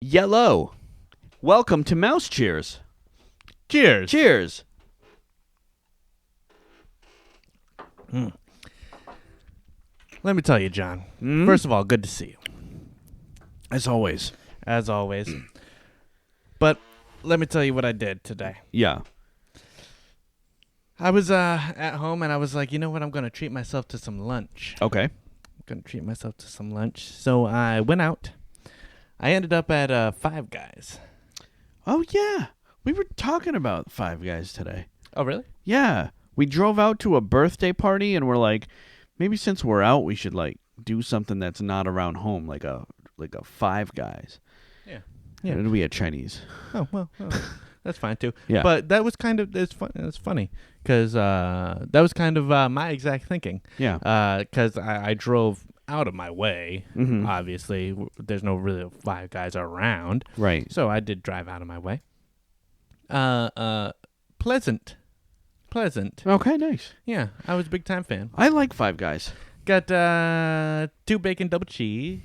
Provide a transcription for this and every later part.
Yellow. Welcome to Mouse Cheers. Cheers. Cheers. Let me tell you, John. First of all, good to see you. As always. As always. But let me tell you what I did today. Yeah. I was at home and I was like, you know what? I'm going to treat myself to some lunch. Okay. I'm going to treat myself to some lunch. So I went out. I ended up at Five Guys. Oh, yeah. We were talking about Five Guys today. Oh, really? Yeah. We drove out to a birthday party and we're like, maybe since we're out, we should like do something that's not around home, like a Five Guys. Yeah. It'll be a Chinese. Oh, well, that's fine too. Yeah. But that was kind of, it's funny because that was kind of my exact thinking. Yeah. Because I drove out of my way. Mm-hmm. Obviously, there's no really Five Guys around. Right. So I did drive out of my way. Pleasant. Okay, nice. Yeah, I was a big time fan. I like Five Guys. Got 2 bacon double cheese,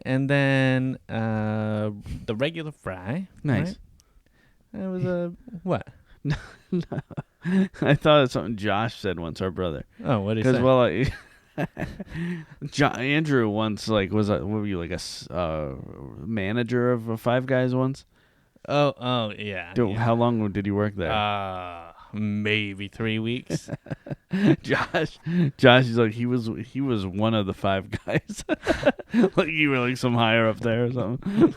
and then the regular fry. Nice. Right? It was what? I thought of something Josh said once, our brother. Oh, what did he say? Because, well, Jon Andrew once, like, what were you, like, a manager of Five Guys once? Oh, yeah. Dude, yeah. how long did you work there? Maybe 3 weeks. Josh is like, he was one of the Five Guys. Like, you were like some higher up there or something.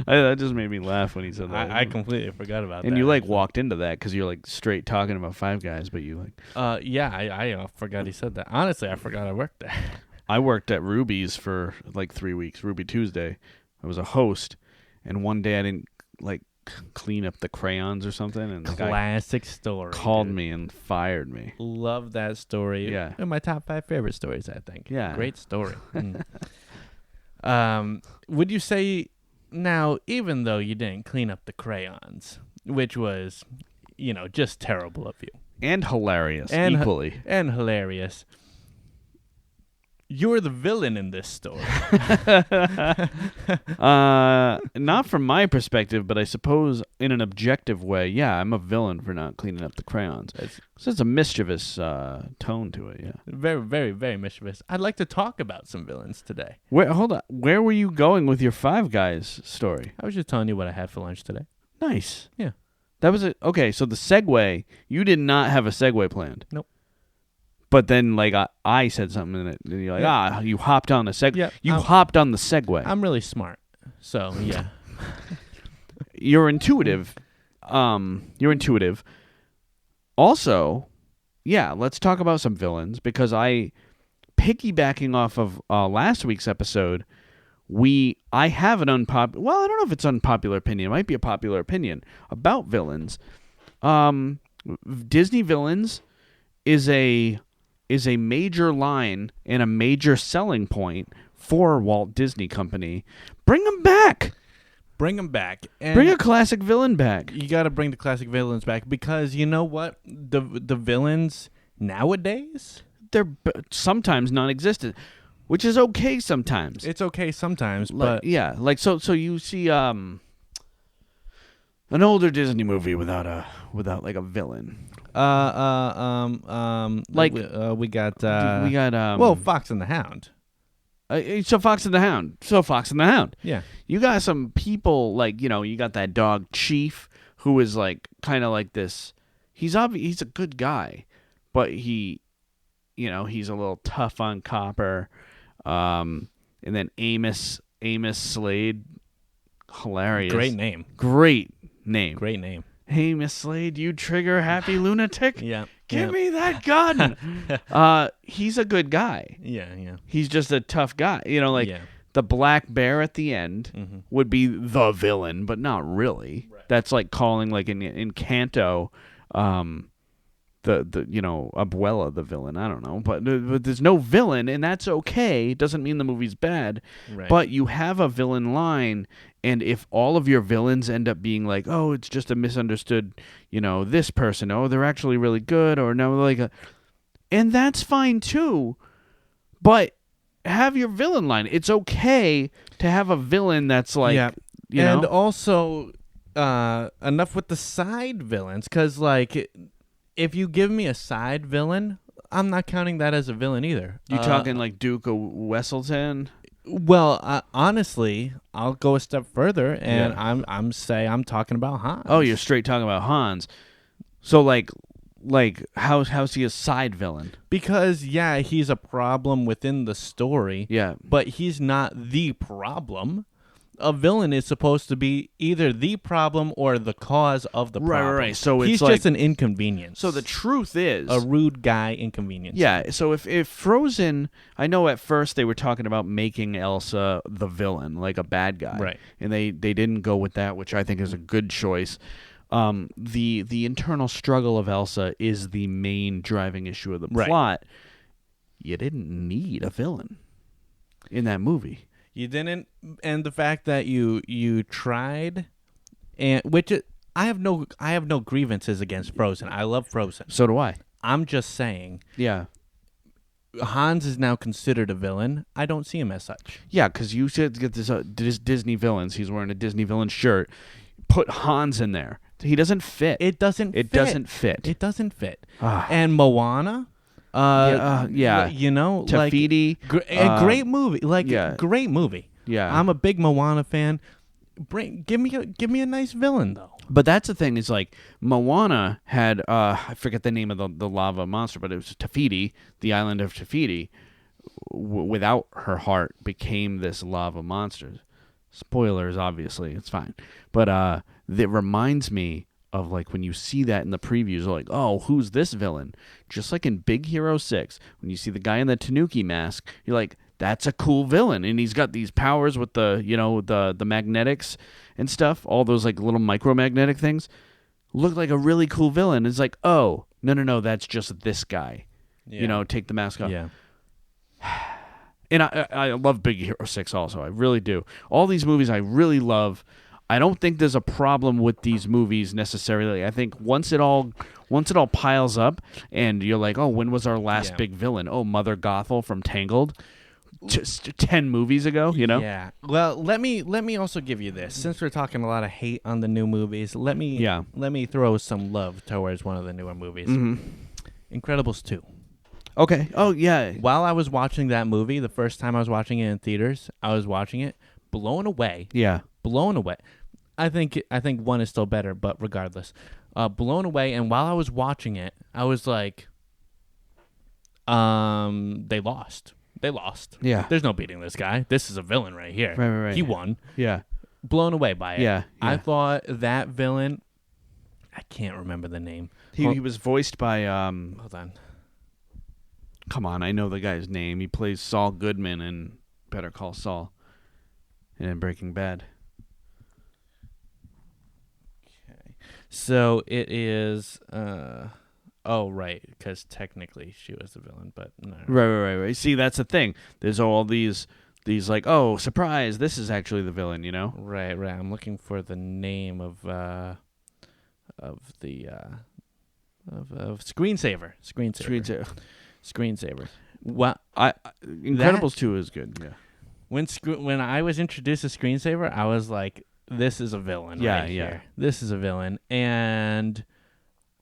That just made me laugh when he said that. I completely forgot about that. And you like walked into that because you're like straight talking about Five Guys, but you like. Yeah, I forgot he said that. Honestly, I forgot I worked there. I worked at Ruby's for like 3 weeks. Ruby Tuesday. I was a host, and one day I didn't like clean up the crayons or something, and the Classic guy story. called dude. me and fired me. Love that story. Yeah. One of my top 5 favorite stories, I think. Yeah. Great story. Would you say now, even though you didn't clean up the crayons, which was, just terrible of you. And hilarious, And equally. And hilarious. You're the villain in this story. Not from my perspective, but I suppose in an objective way, yeah, I'm a villain for not cleaning up the crayons. So it's a mischievous tone to it, yeah. Very, very, very mischievous. I'd like to talk about some villains today. Hold on. Where were you going with your Five Guys story? I was just telling you what I had for lunch today. Nice. Yeah. That was it. Okay, so the segue, you did not have a segue planned. Nope. But then, like, I said something in it, and you're like, you hopped on the segue. Yeah, you hopped on the segue. I'm really smart, so yeah. You're intuitive. You're intuitive. Also, yeah, let's talk about some villains, because piggybacking off of last week's episode, I have an unpopular... Well, I don't know if it's unpopular opinion. It might be a popular opinion about villains. Disney villains is a major line and a major selling point for Walt Disney Company. Bring them back. Bring them back. And bring a classic villain back. You got to bring the classic villains back, because you know what? The villains nowadays, they're sometimes non-existent, which is okay sometimes. It's okay sometimes, but yeah, like so you see an older Disney movie without like a villain. Like we got Fox and the Hound. So Fox and the Hound. Yeah. You got some people like, you got that dog Chief, who is like kind of like this. He's a good guy, but he's a little tough on Copper. And then Amos Slade, hilarious. Great name. Hey, Miss Slade, you trigger happy lunatic? Yeah. Give me that gun. He's a good guy. Yeah. He's just a tough guy. The black bear at the end would be the villain, but not really. Right. That's like calling, like in Encanto, Abuela the villain. I don't know, but there's no villain, and that's okay. It doesn't mean the movie's bad, right. But you have a villain line, and if all of your villains end up being like, oh, it's just a misunderstood, this person, oh, they're actually really good, or no, and that's fine too, but have your villain line. It's okay to have a villain that's like you know? also, enough with the side villains, because, like, if you give me a side villain, I'm not counting that as a villain either. You talking like Duke of Wesselton? Well, honestly, I'll go a step further, and Yeah. I'm talking about Hans. Oh, you're straight talking about Hans. So, like how's he a side villain? Because, yeah, he's a problem within the story, Yeah. but he's not the problem. A villain is supposed to be either the problem or the cause of the problem. Right. So he's it's just an inconvenience. So the truth is, a rude guy inconvenience. yeah. So if Frozen, I know at first they were talking about making Elsa the villain, like a bad guy, Right. And they didn't go with that, which I think is a good choice. The internal struggle of Elsa is the main driving issue of the plot. You didn't need a villain in that movie. You didn't, and the fact that you tried, and I have no grievances against Frozen. I love Frozen. So do I. I'm just saying, Yeah. Hans is now considered a villain. I don't see him as such. Yeah, because you said get this Disney villains. He's wearing a Disney villain shirt. Put Hans in there. He doesn't fit. It doesn't fit. It doesn't fit. It doesn't fit. Ah. And Moana, yeah. you know, Tafiti, a great movie, great movie. Yeah. I'm a big Moana fan. Give me a nice villain though. But that's the thing is like Moana had I forget the name of the lava monster, but it was Tafiti, the island of Tafiti. Without her heart, became this lava monster. Spoilers, obviously, it's fine. But it reminds me of like when you see that in the previews, like, oh, who's this villain? Just like in Big Hero 6, when you see the guy in the Tanuki mask, you're like, that's a cool villain, and he's got these powers with the the magnetics and stuff, all those like little micromagnetic things. Look like a really cool villain. It's like, oh, no, that's just this guy. Yeah. Take the mask off. Yeah. And I love Big Hero 6 also. I really do. All these movies I really love. I don't think there's a problem with these movies necessarily. I think once it all piles up and you're like, oh, when was our last big villain? Oh, Mother Gothel from Tangled. Just 10 movies ago, Yeah. Well, let me also give you this. Since we're talking a lot of hate on the new movies, let me throw some love towards one of the newer movies. Mm-hmm. Incredibles 2. Okay. Oh, yeah. While I was watching that movie, the first time I was watching it in theaters, I was watching it blown away. Yeah. Blown away. I think one is still better, but regardless, blown away. And while I was watching it, I was like, they lost. They lost. Yeah. There's no beating this guy. This is a villain right here. Right. He won. Yeah. Blown away by it. Yeah. I thought that villain, I can't remember the name. He was voiced by Hold on. Come on, I know the guy's name. He plays Saul Goodman in Better Call Saul and in Breaking Bad. Okay. So it is oh, right, because technically she was the villain, but no. Right. See, that's the thing. There's all these like, oh, surprise, this is actually the villain, Right. I'm looking for the name of the Screensaver. Screensaver. Well, Incredibles 2 is good. Yeah. When I was introduced to Screensaver, I was like, this is a villain. Yeah, right yeah. Here. This is a villain, and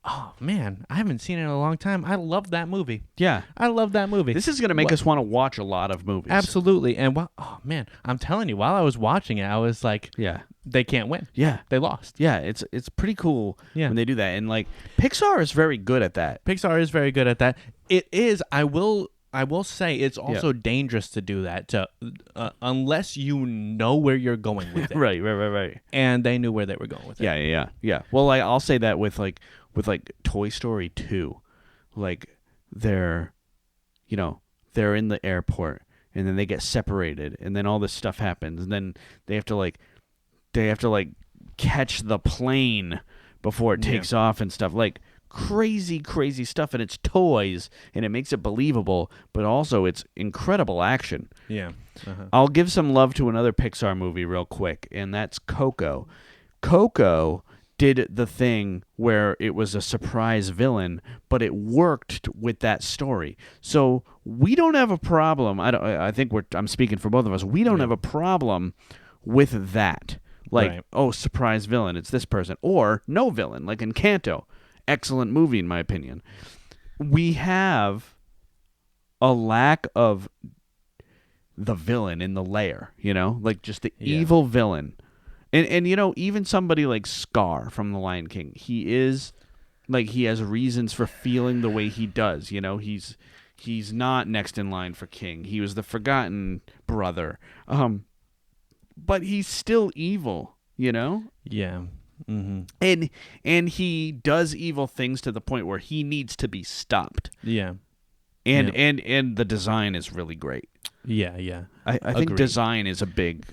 oh man, I haven't seen it in a long time. I love that movie. Yeah. I love that movie. This is going to make us want to watch a lot of movies. Absolutely. And oh man, I'm telling you, while I was watching it, I was like, yeah, they can't win. Yeah. They lost. Yeah, it's pretty cool when they do that. And like Pixar is very good at that. Pixar is very good at that. It is, I will say it's also dangerous to do that unless you know where you're going with it. Right. And they knew where they were going with it. Yeah. Well, I'll say that with Toy Story 2, like they're in the airport and then they get separated and then all this stuff happens and then they have to catch the plane before it takes off and stuff, like crazy stuff, and it's toys and it makes it believable, but also it's incredible action. Yeah. I'll give some love to another Pixar movie real quick, and that's Coco. Coco did the thing where it was a surprise villain, but it worked with that story. So we don't have a problem. I'm speaking for both of us. We don't have a problem with that. Like, Right. oh, surprise villain, it's this person. Or no villain, like Encanto. Excellent movie, in my opinion. We have a lack of the villain in the lair, like just the Yeah. evil villain. And even somebody like Scar from The Lion King, he is like, he has reasons for feeling the way he does. He's not next in line for king. He was the forgotten brother. But he's still evil, Yeah. Mm-hmm. and he does evil things to the point where he needs to be stopped. Yeah. And the design is really great. Yeah. Yeah. I think Agreed. design is a big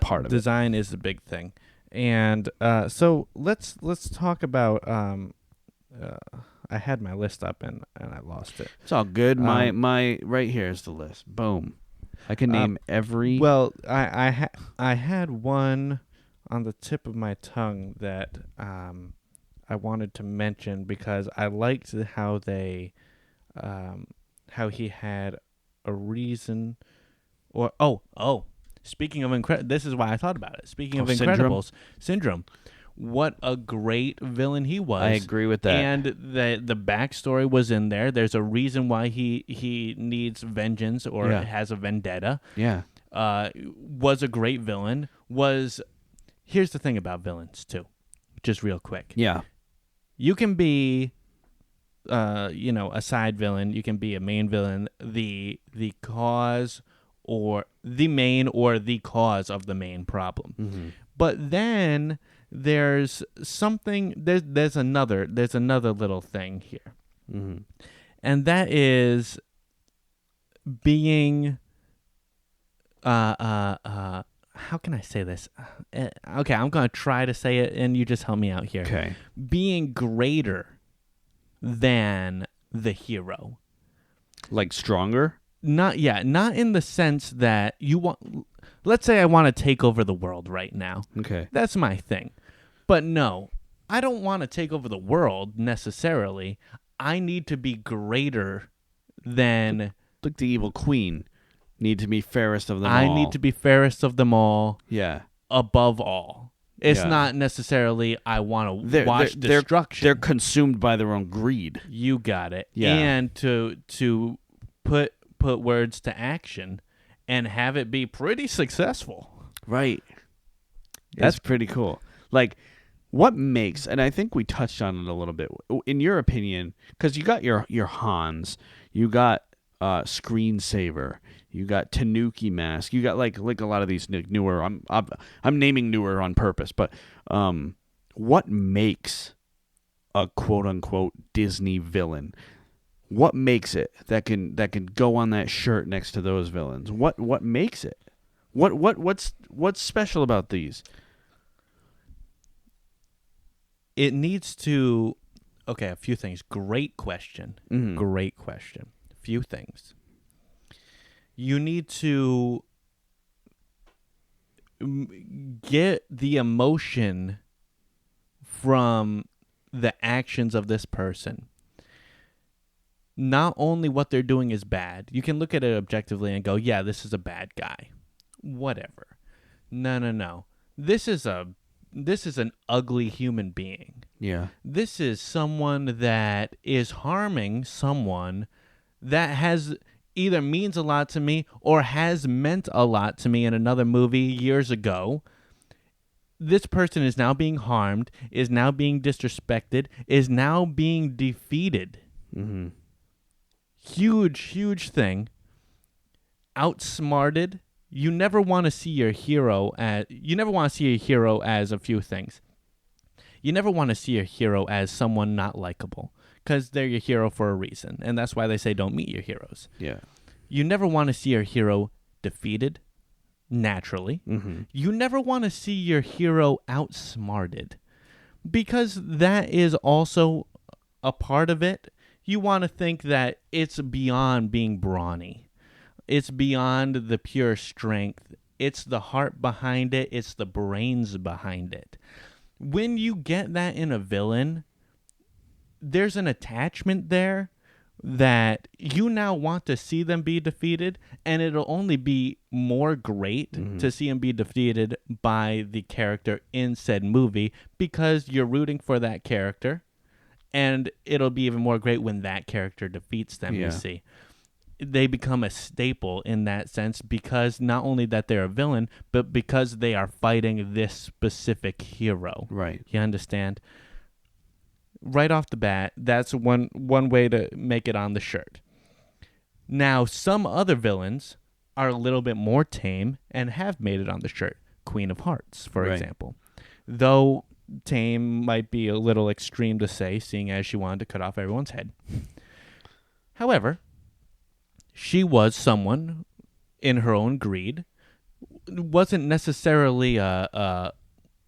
part of it. Design is a big thing, and so let's talk about. I had my list up and I lost it. It's all good. My right here is the list. Boom. I can name every. Well, I had one on the tip of my tongue that I wanted to mention because I liked how they how he had a reason. Or speaking of this is why I thought about it. Speaking of Incredibles, Syndrome. What a great villain he was. I agree with that. And the backstory was in there. There's a reason why he needs vengeance or has a vendetta. Yeah. Was a great villain. Here's the thing about villains too, just real quick. Yeah. You can be a side villain, you can be a main villain, the cause or the main or the cause of the main problem. Mm-hmm. But then there's something there's another little thing here. Mm-hmm. And that is being how can I say this? Okay, I'm going to try to say it and you just help me out here. Okay. Being greater than the hero. Like stronger? Not in the sense that you want. Let's say I want to take over the world right now. Okay. That's my thing. But no, I don't want to take over the world necessarily. I need to be greater than. Like the evil queen. Need to be fairest of them all. I need to be fairest of them all. Yeah. Above all. It's Yeah. not necessarily I want to watch destruction. They're consumed by their own greed. You got it. Yeah. And to put words to action and have it be pretty successful. Right. That's pretty cool. Like, what makes, and I think we touched on it a little bit, in your opinion, because you got your Hans, you got Screensaver, you got Tanuki Mask, you got like a lot of these newer. I'm naming newer on purpose, but what makes a quote unquote Disney villain? What makes it that can go on that shirt next to those villains? What makes it? What's special about these? It needs to. Okay, a few things. Great question. Mm-hmm. Great question. A few things. You need to get the emotion from the actions of this person. Not only what they're doing is bad. You can look at it objectively and go, yeah, this is a bad guy. Whatever. No. This is an ugly human being. Yeah. This is someone that is harming someone that has either means a lot to me or has meant a lot to me in another movie years ago. This person is now being harmed, is now being disrespected, is now being defeated. Mm-hmm. Huge thing. Outsmarted. You never want to see your hero as a few things. You never want to see your hero as someone not likable because they're your hero for a reason, and that's why they say don't meet your heroes. Yeah. You never want to see your hero defeated naturally. Mm-hmm. You never want to see your hero outsmarted because that is also a part of it. You want to think that it's beyond being brawny. It's beyond the pure strength. It's the heart behind it. It's the brains behind it. When you get that in a villain, there's an attachment there that you now want to see them be defeated, and it'll only be more great to see them be defeated by the character in said movie because you're rooting for that character, and it'll be even more great when that character defeats them, Yeah. you see. They become a staple in that sense because not only that they're a villain, but because they are fighting this specific hero. Right. You understand? Right off the bat, that's one way to make it on the shirt. Now, some other villains are a little bit more tame and have made it on the shirt. Queen of Hearts, for Right. example. Though tame might be a little extreme to say, seeing as she wanted to cut off everyone's head. However, she was someone in her own greed. Wasn't necessarily a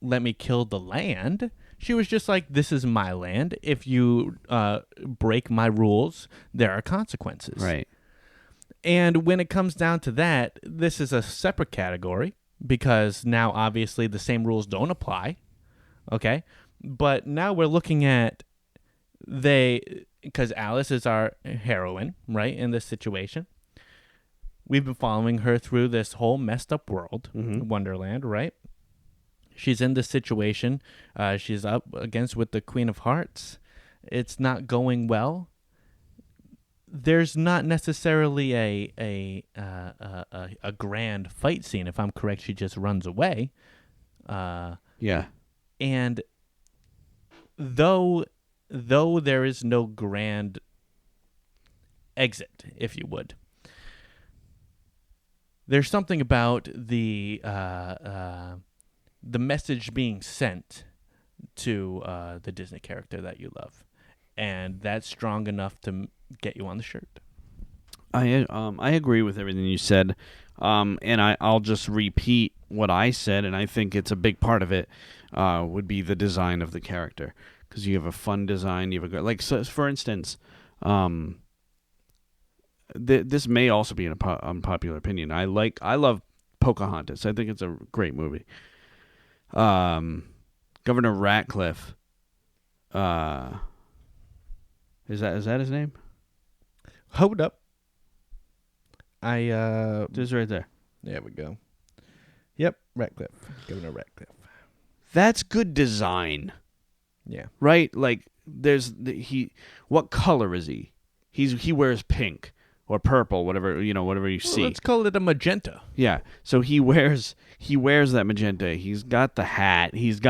let me kill the land. She was just like, this is my land. If you break my rules, there are consequences. Right. And when it comes down to that, this is a separate category because now obviously the same rules don't apply. Okay? But now we're looking at because Alice is our heroine, right, in this situation. We've been following her through this whole messed up world, Wonderland, right? She's in this situation. She's up against with the Queen of Hearts. It's not going well. There's not necessarily a grand fight scene. If I'm correct, she just runs away. Yeah. And though there is no grand exit, if you would, there's something about the message being sent to the Disney character that you love, and that's strong enough to get you on the shirt. I agree with everything you said, and I'll just repeat what I said, and I think it's a big part of it would be the design of the character, because you have a fun design, you have a like, so for instance, this may also be an unpopular opinion. I love Pocahontas. I think it's a great movie. Governor Ratcliffe. Is that his name? Hold up. It's right there. There we go. Yep, Ratcliffe. Governor Ratcliffe. That's good design, Yeah. right? Like, what color is he? He wears pink or purple, whatever you see. Let's call it a magenta. Yeah. So he wears that magenta. He's got the hat. He's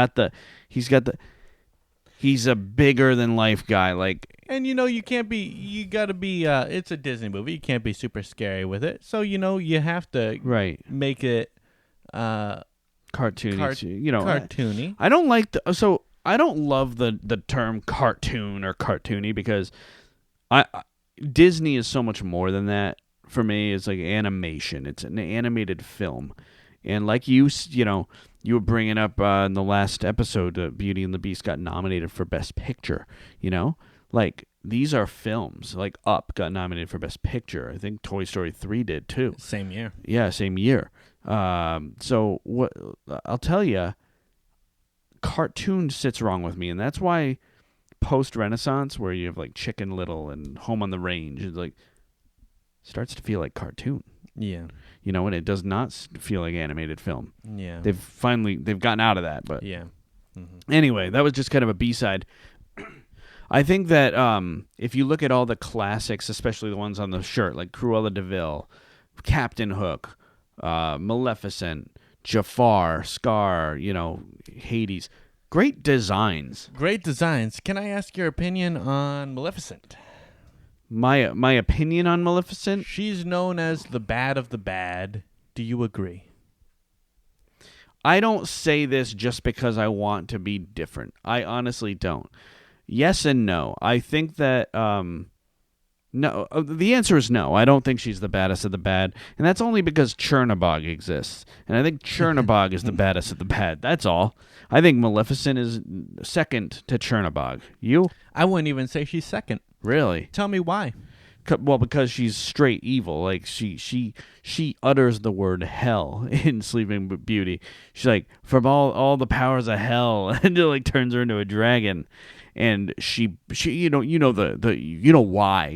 a bigger than life guy. Like, And you gotta be it's a Disney movie. You can't be super scary with it. So you have to right, make it cartoony. cartoony. I don't I don't love the term cartoon or cartoony because Disney is so much more than that. For me, it's like animation. It's an animated film, and like you were bringing up in the last episode, Beauty and the Beast got nominated for Best Picture. Like, these are films. Like, Up got nominated for Best Picture. I think Toy Story 3 did too. Same year. Yeah, same year. So what I'll tell you, cartoon sits wrong with me, and that's why post-Renaissance, where you have like Chicken Little and Home on the Range, it's like starts to feel like cartoon. Yeah. And it does not feel like animated film. Yeah. They've gotten out of that, but Yeah. Anyway, that was just kind of a B-side. I think that if you look at all the classics, especially the ones on the shirt, like Cruella de Vil, Captain Hook, Maleficent, Jafar, Scar, Hades, great designs. Great designs. Can I ask your opinion on Maleficent? My opinion on Maleficent? She's known as the bad of the bad. Do you agree? I don't say this just because I want to be different. I honestly don't. Yes and no. I think that no. The answer is no. I don't think she's the baddest of the bad, and that's only because Chernabog exists, and I think Chernabog is the baddest of the bad. That's all. I think Maleficent is second to Chernabog. You? I wouldn't even say she's second. Really? Tell me why. Well, because she's straight evil. Like, she utters the word hell in Sleeping Beauty. She's like, from all the powers of hell, and it like turns her into a dragon. and she why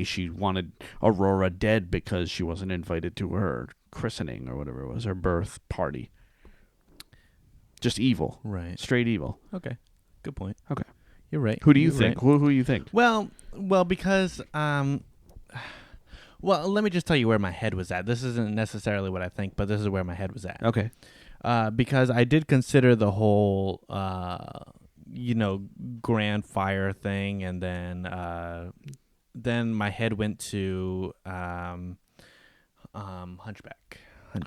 she wanted Aurora dead, because she wasn't invited to her christening or whatever it was, her birth party. Just evil, Right. straight evil. Okay. Good point. Okay. You're right. Who do you You're think? right. Who do you think? Well, because well, let me just tell you where my head was at. This isn't necessarily what I think, but this is where my head was at. Okay. Because I did consider the whole, grand fire thing, and then my head went to Hunchback.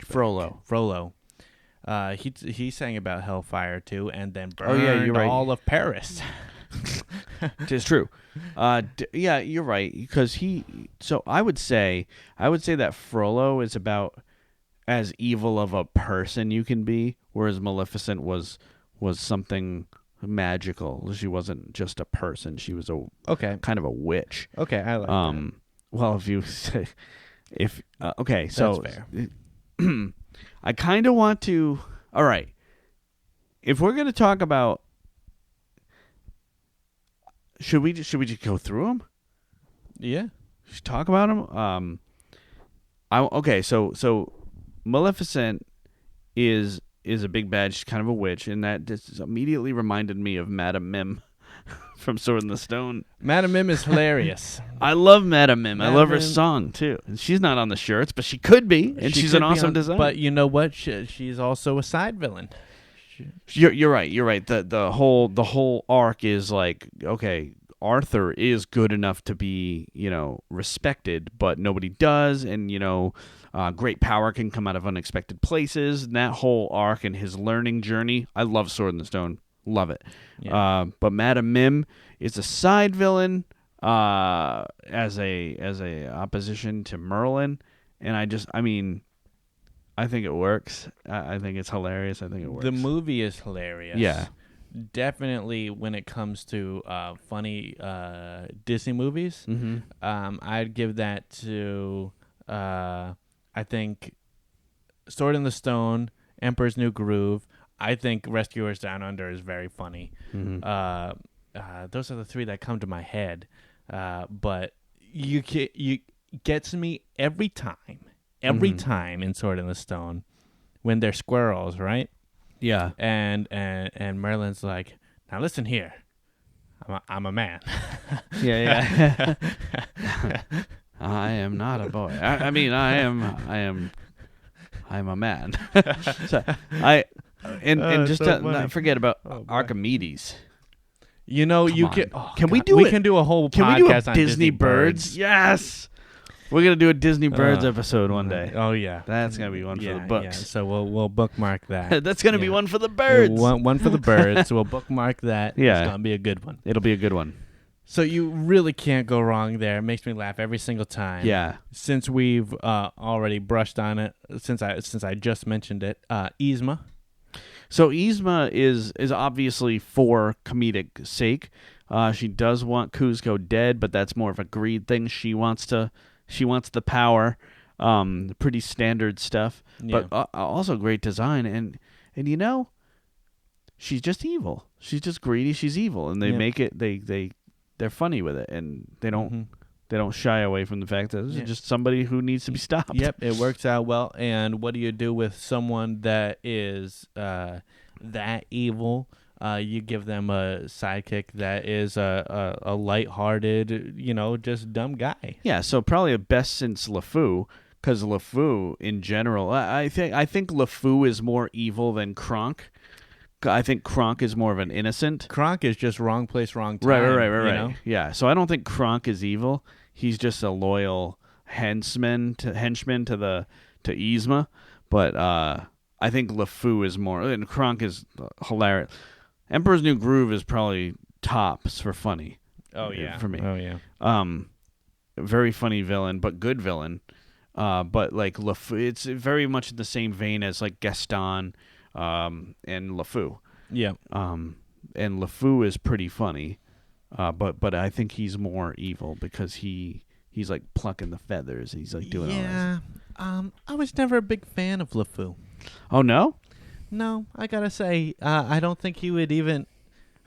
Frollo. He sang about hellfire too, and then burned you're right. all of Paris. It's true. Yeah, you're right. Because so I would say that Frollo is about as evil of a person you can be, whereas Maleficent was something magical. She wasn't just a person; she was kind of a witch. Okay, I like that. Well, if you say okay, so That's fair. I kind of want to. All right, if we're gonna talk about, should we just go through them? Yeah. Should talk about them. So Maleficent is a big bad. She's kind of a witch, and that just immediately reminded me of Madame Mim from Sword in the Stone. Madame Mim is hilarious. I love Madame Mim. I love her Mim. song too. And she's not on the shirts, but she could be, and she's an awesome designer. But you know what? She's also a side villain. You're right. You're right. The whole arc is like, okay, Arthur is good enough to be, respected, but nobody does, and great power can come out of unexpected places. And that whole arc and his learning journey, I love Sword in the Stone, love it. Yeah. But Madame Mim is a side villain as a opposition to Merlin, and I think it works. I think it's hilarious. I think it works. The movie is hilarious. Yeah. Definitely when it comes to funny Disney movies, Mm-hmm. I'd give that to, I think, Sword in the Stone, Emperor's New Groove. I think Rescuers Down Under is very funny. Mm-hmm. Those are the three that come to my head. But you gets me every time in Sword in the Stone when they're squirrels, right? Yeah. And Merlin's like, now listen here, I'm a man. Yeah. I am not a boy. I am a man. So just so not forget about boy. Archimedes. You Come can. on. Can we do we it? can do a whole Can podcast we do a on Disney birds? Yes. We're gonna do a Disney birds episode one day. Oh yeah, That's gonna be one for the books. Yeah. So we'll bookmark that. That's gonna be one for the birds. One for the birds. We'll bookmark that. Yeah. It's gonna be a good one. It'll be a good one. So you really can't go wrong there. It makes me laugh every single time. Yeah. Since we've already brushed on it, since I just mentioned it, Yzma. So Yzma is obviously for comedic sake. She does want Kuzco dead, but that's more of a greed thing. She wants the power. Pretty standard stuff, Yeah. but also great design. And she's just evil. She's just greedy. She's evil, and they make it. They're funny with it, and they don't shy away from the fact that this is just somebody who needs to be stopped. Yep, it works out well. And what do you do with someone that is that evil? You give them a sidekick that is a lighthearted, just dumb guy. Yeah, so probably the best since LeFou, because LeFou in general, I think LeFou is more evil than Kronk. I think Kronk is more of an innocent. Kronk is just wrong place, wrong time. Right. Yeah, so I don't think Kronk is evil. He's just a loyal henchman to Yzma. But I think LeFou is more, and Kronk is hilarious. Emperor's New Groove is probably tops for funny. Oh yeah, for me. Oh yeah. Very funny villain, but good villain. But like LeFou, it's very much in the same vein as like Gaston, and LeFou. Yeah. And LeFou is pretty funny, but I think he's more evil because he's like plucking the feathers. He's like doing all this. I was never a big fan of LeFou. Oh no. No, I gotta say, I don't think he would even.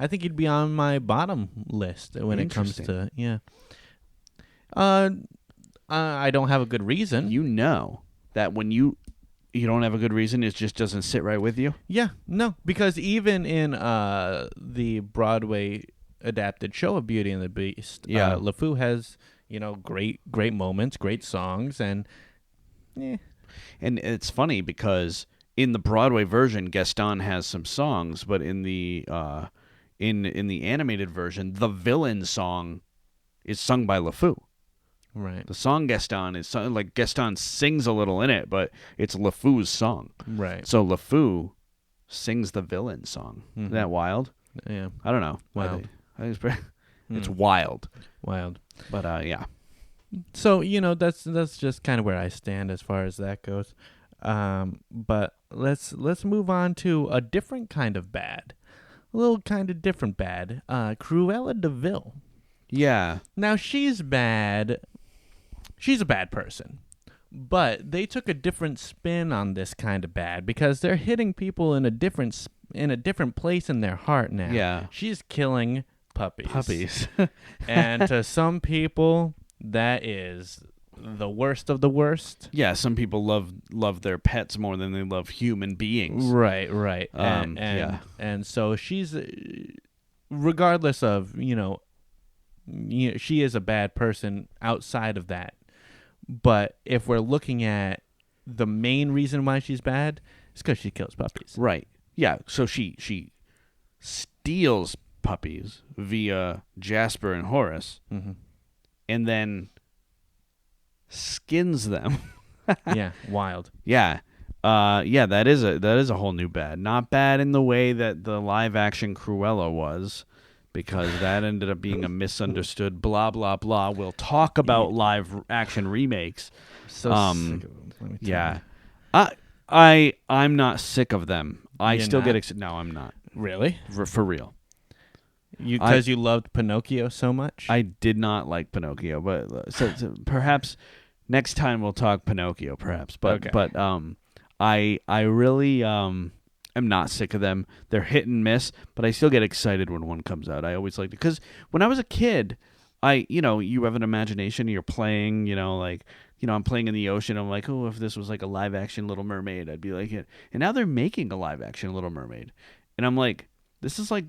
I think he'd be on my bottom list when it comes to I don't have a good reason. You know that when you don't have a good reason, it just doesn't sit right with you. Yeah, no, because even in the Broadway adapted show of Beauty and the Beast, LeFou has great moments, great songs, and And it's funny because in the Broadway version, Gaston has some songs, but in the in the animated version, the villain song is sung by LeFou. Right. The song Gaston is sung, like Gaston sings a little in it, but it's LeFou's song. Right. So LeFou sings the villain song. Mm-hmm. Isn't that wild? Yeah. I don't know. Wild. I think it's pretty, it's wild. Wild. But yeah. So that's just kind of where I stand as far as that goes. But let's move on to a different kind of bad, a little kind of different bad. Cruella de Vil. Yeah. Now she's bad. She's a bad person, but they took a different spin on this kind of bad because they're hitting people in a different place in their heart now. Yeah. She's killing puppies. Puppies. And to some people, that is the worst of the worst. Yeah, some people love their pets more than they love human beings. Right. And so she's, regardless of, she is a bad person outside of that. But if we're looking at the main reason why she's bad, it's because she kills puppies. Right. Yeah, so she steals puppies via Jasper and Horace, and then skins them. Yeah, wild. Yeah. That is a whole new bad. Not bad in the way that the live action Cruella was, because that ended up being a misunderstood blah blah blah. We'll talk about live action remakes. So sick of them. Let me tell you. I'm not sick of them. I You're still not? get excited. No, I'm not. Really? For real. Because you loved Pinocchio so much? I did not like Pinocchio, but so perhaps next time we'll talk Pinocchio. Perhaps, but I really am not sick of them. They're hit and miss, but I still get excited when one comes out. I always liked it because when I was a kid, you have an imagination. You're playing, I'm playing in the ocean. I'm like, oh, if this was like a live action Little Mermaid, I'd be like it. And now they're making a live action Little Mermaid, and I'm like, this is like.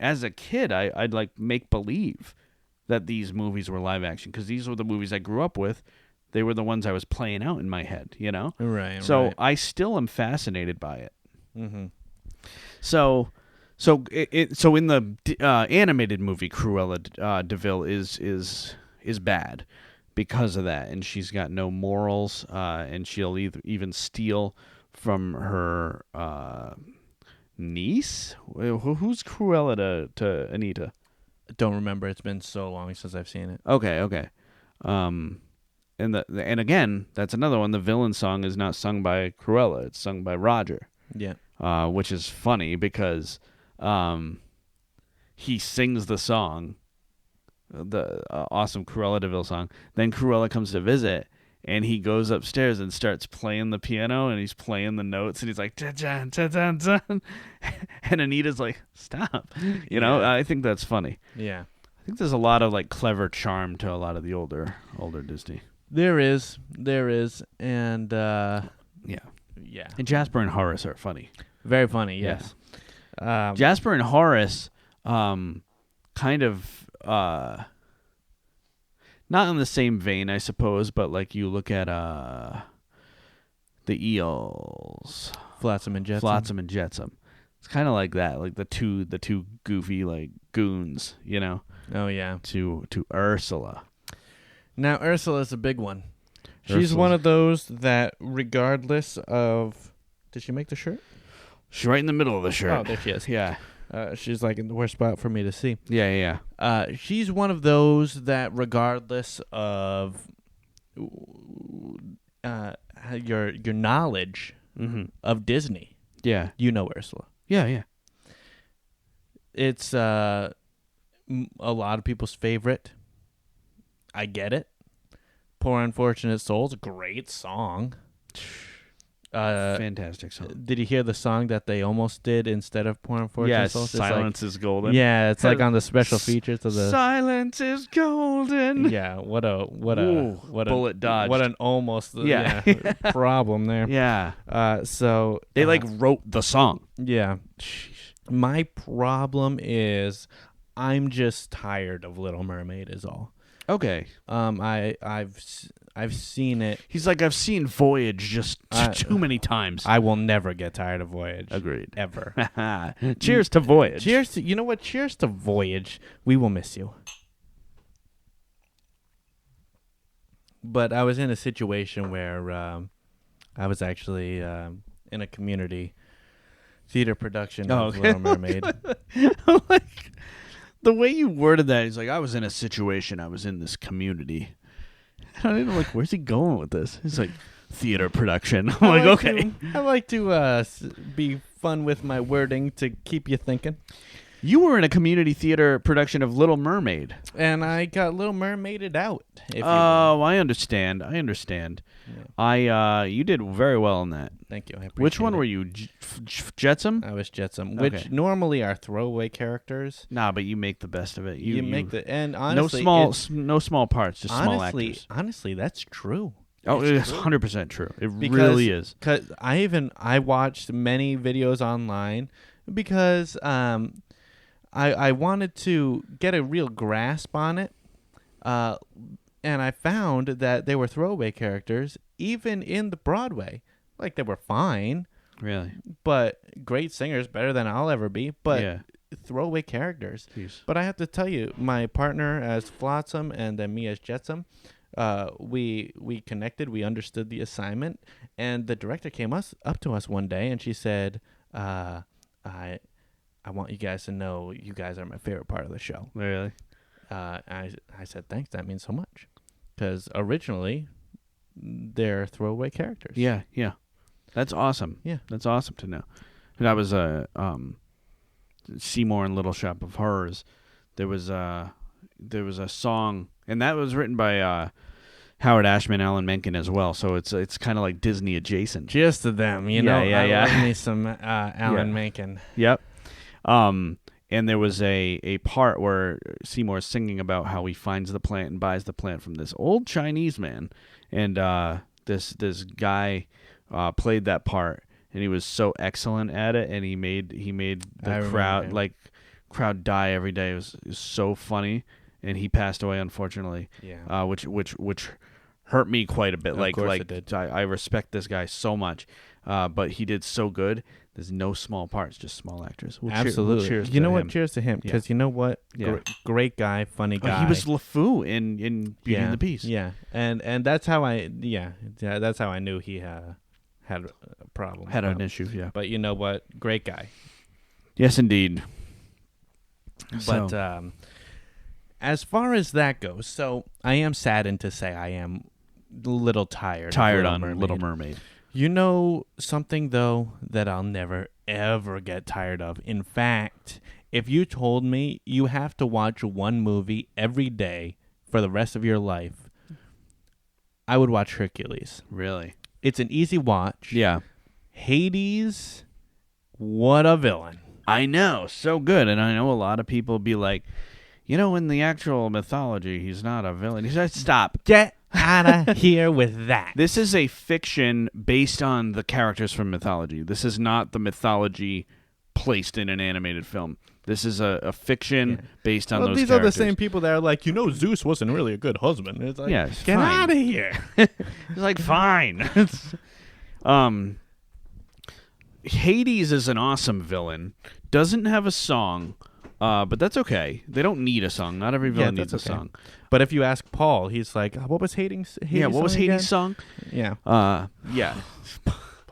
As a kid, I'd like make believe that these movies were live action because these were the movies I grew up with. They were the ones I was playing out in my head, Right. So I still am fascinated by it. Mm-hmm. So in the animated movie, Cruella de Vil is bad because of that, and she's got no morals, and she'll even steal from her. Niece? Who's Cruella to Anita? Don't remember. It's been so long since I've seen it. Okay. And again, that's another one. The villain song is not sung by Cruella; it's sung by Roger. Yeah. Which is funny because he sings the song, the awesome Cruella de Vil song. Then Cruella comes to visit. And he goes upstairs and starts playing the piano, and he's playing the notes, and he's like, ta-jan, ta-jan, ta. And Anita's like, stop. I think that's funny. Yeah. I think there's a lot of like clever charm to a lot of the older Disney. There is. And yeah. And Jasper and Horace are funny. Very funny, yes. Yeah. Jasper and Horace kind of... not in the same vein, I suppose, but like you look at the Eels, Flotsam and Jetsam. It's kind of like that, like the two goofy like goons, Oh yeah. To Ursula. Now Ursula's a big one. She's one of those that, regardless of, did she make the shirt? She's right in the middle of the shirt. Oh, there she is. Yeah. She's like in the worst spot for me to see. Yeah. She's one of those that, regardless of your knowledge of Disney, you know Ursula. Yeah. It's a lot of people's favorite. I get it. Poor Unfortunate Souls, great song. Fantastic song. Did you hear the song that they almost did instead of Pouring Fortune Yes, Souls? Silence is Golden. Yeah, it's like on the special features of the Silence is Golden. Yeah, what a bullet dodged. What an almost Yeah. problem there. Yeah. So They wrote the song. Yeah. My problem is I'm just tired of Little Mermaid is all. Okay. I've seen it. He's like, I've seen Voyage just too many times. I will never get tired of Voyage. Agreed. Ever. Cheers to Voyage. Cheers to, you know what? Cheers to Voyage. We will miss you. But I was in a situation where I was actually in a community theater production of Little Mermaid. Like, the way you worded that, he's like, I was in a situation. I was in this community. And I didn't like, where's he going with this? He's like, theater production. I'm like, okay. I like to be fun with my wording to keep you thinking. You were in a community theater production of Little Mermaid. And I got Little Mermaided out. Oh, I understand. Yeah. You did very well in that. Thank you. I appreciate Which one it. were you? Jetsam? I was Jetsam, Okay. which normally are throwaway characters. Nah, but you make the best of it. You make the and honestly, no small parts, just small actors. Honestly, that's true. Oh, it's 100% true. It really is. Because I watched many videos online because I wanted to get a real grasp on it, and I found that they were throwaway characters even in the Broadway. Like, they were fine. Really? But great singers, better than I'll ever be. But Yeah. throwaway characters. Jeez. But I have to tell you, my partner as Flotsam and then me as Jetsam, we connected. We understood the assignment, and the director came up to us one day, and she said, "I want you guys to know you guys are my favorite part of the show." Really? I said, "Thanks. That means so much," because originally they're throwaway characters. Yeah. That's awesome. Yeah. That's awesome to know. And I was Seymour and Little Shop of Horrors. There was a song, and that was written by Howard Ashman, Alan Menken as well. So it's kind of like Disney adjacent. Cheers to them. You know, Yeah. I love me some Alan Menken. Yep. And there was a part where Seymour's singing about how he finds the plant and buys the plant from this old Chinese man, and this the played that part, and he was so excellent at it, and he made the crowd die every day. It was so funny, and he passed away, unfortunately. Yeah. Which hurt me quite a bit. Of course it did. I respect this guy so much, but he did so good. There's no small parts, just small actors. Absolutely. Cheers you know to what? him. Cheers to him. Because you know what? Yeah. Great guy, funny guy. He was LeFou in Beauty and the Beast. Yeah, and that's how that's how I knew he had a problem. Had an issue, yeah. But you know what? Great guy. Yes, indeed. But as far as that goes, so I am saddened to say I am a little tired. On Little Mermaid. You know something, though, that I'll never, ever get tired of? In fact, if you told me you have to watch one movie every day for the rest of your life, I would watch Hercules. Really? It's an easy watch. Yeah. Hades, what a villain. I know. So good. And I know a lot of people be like, in the actual mythology, he's not a villain. He said, stop. Get out of here with that. This is a fiction based on the characters from mythology. This is not the mythology placed in an animated film. This is a fiction based on those these characters. are the same people that are like, Zeus wasn't really a good husband. It's like, it's get fine. out of here. He's like, fine. Hades is an awesome villain. Doesn't have a song, but that's okay. They don't need a song. Not every villain needs a song. But if you ask Paul, he's like, what was Hades' what was Hades' song? Yeah. Yeah.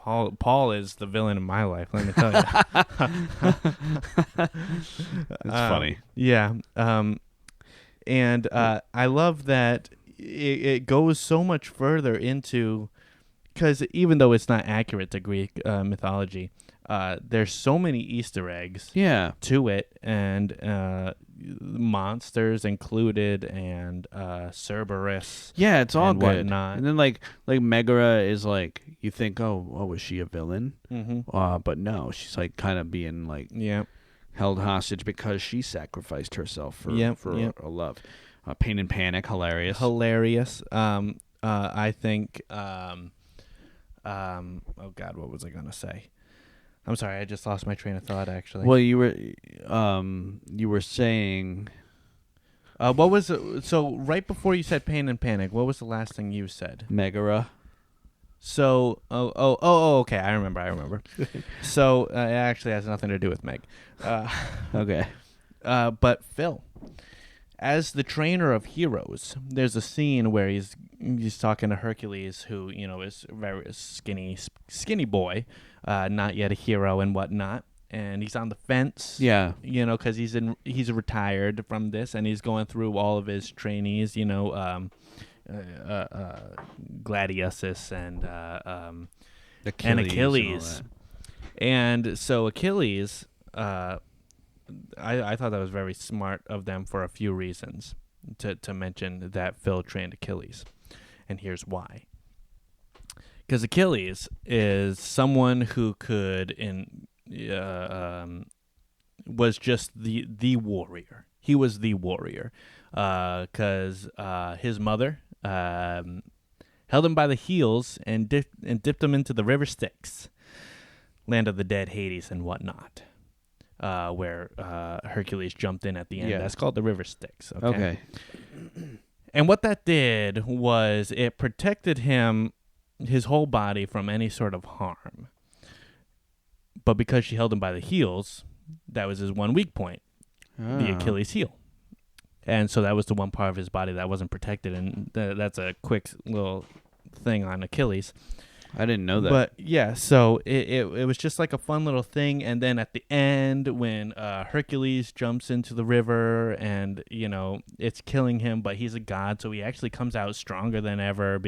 Paul is the villain in my life, let me tell you. It's funny. Yeah. And I love that it goes so much further into, because even though it's not accurate to Greek mythology, there's so many Easter eggs Yeah. to it, and monsters included, and Cerberus. Yeah, it's all and good. whatnot. And then like Megara is like, you think, oh, was she a villain? Mm-hmm. But no, she's like kind of being like held hostage because she sacrificed herself for a love. Pain and Panic, hilarious. I think. Oh God, what was I gonna say? I'm sorry, I just lost my train of thought. Actually, Well, you were saying. What was it? So right before you said Pain and Panic, what was the last thing you said? Megara. So, okay, I remember. So it actually has nothing to do with Meg. Okay. But Phil, as the trainer of heroes, there's a scene where he's talking to Hercules, who is a very skinny boy, not yet a hero and whatnot, and he's on the fence. Yeah. Because he's retired from this, and he's going through all of his trainees. Gladiusus and Achilles. And so Achilles, I thought that was very smart of them for a few reasons to mention that Phil trained Achilles. And here's why. Because Achilles is someone who was just the warrior. He was the warrior. Because his mother held him by the heels and dipped him into the river Styx, land of the dead, Hades, and whatnot, where Hercules jumped in at the end. Yeah. That's called the river Styx. Okay. And what that did was it protected his whole body from any sort of harm. But because she held him by the heels, that was his one weak point, the Achilles heel. And so that was the one part of his body that wasn't protected, and that's a quick little thing on Achilles. I didn't know that. But yeah, so it was just like a fun little thing. And then at the end, when Hercules jumps into the river, and it's killing him, but he's a god, so he actually comes out stronger than ever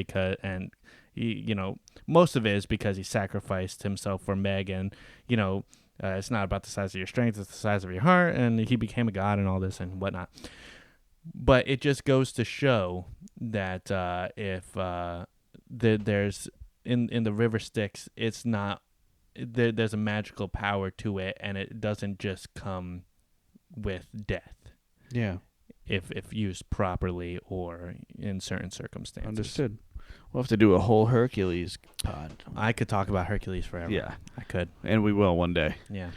most of it is because he sacrificed himself for Meg, and it's not about the size of your strength; it's the size of your heart, and he became a god and all this and whatnot. But it just goes to show that if there's in the river Styx, it's not there's a magical power to it, and it doesn't just come with death. Yeah. If used properly or in certain circumstances. Understood. We'll have to do a whole Hercules pod. I could talk about Hercules forever. Yeah, I could, and we will one day. Yeah.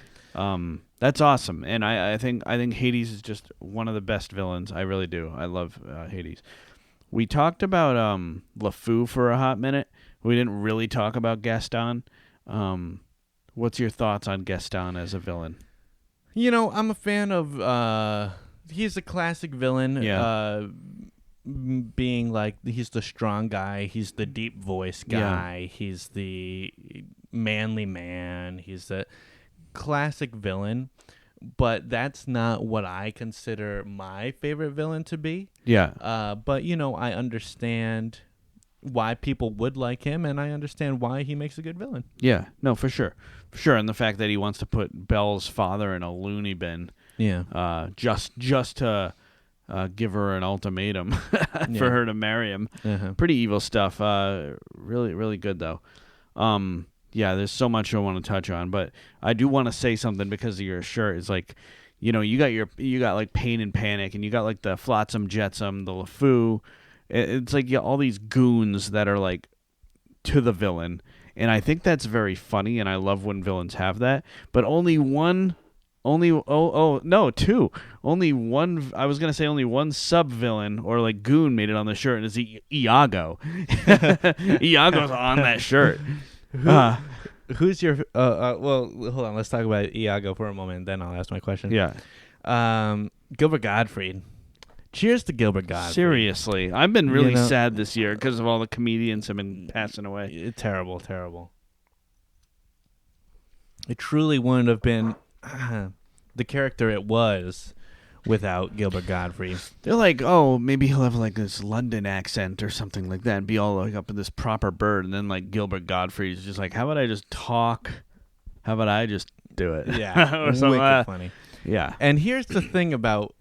That's awesome, and I think Hades is just one of the best villains. I really do. I love Hades. We talked about LeFou for a hot minute. We didn't really talk about Gaston. What's your thoughts on Gaston as a villain? I'm a fan of. He's a classic villain. Yeah. Being like he's the strong guy, he's the deep voice guy, he's the manly man, he's the classic villain, but that's not what I consider my favorite villain to be. Yeah. But I understand why people would like him, and I understand why he makes a good villain. Yeah, no, for sure, and the fact that he wants to put Belle's father in a loony bin, just to give her an ultimatum for her to marry him. Uh-huh. Pretty evil stuff. Really, really good though. Yeah, there's so much I want to touch on, but I do want to say something because of your shirt. It's like, you got like Pain and Panic, and you got like the Flotsam Jetsam, the LeFou. It's like all these goons that are like to the villain, and I think that's very funny, and I love when villains have that. But two. Only one sub-villain or like goon made it on the shirt, and it's Iago. Iago's on that shirt. Who's your well, hold on, let's talk about Iago for a moment, then I'll ask my question. Yeah. Gilbert Gottfried. Cheers to Gilbert Gottfried. Seriously, I've been really sad this year because of all the comedians have been passing away. Terrible. It truly wouldn't have been the character it was without Gilbert Gottfried. They're like, oh, maybe he'll have like this London accent or something like that and be all like up in this proper bird. And then like Gilbert Gottfried is just like, how about I just talk? How about I just do it? Yeah, or something wicked funny. Yeah. And here's the thing about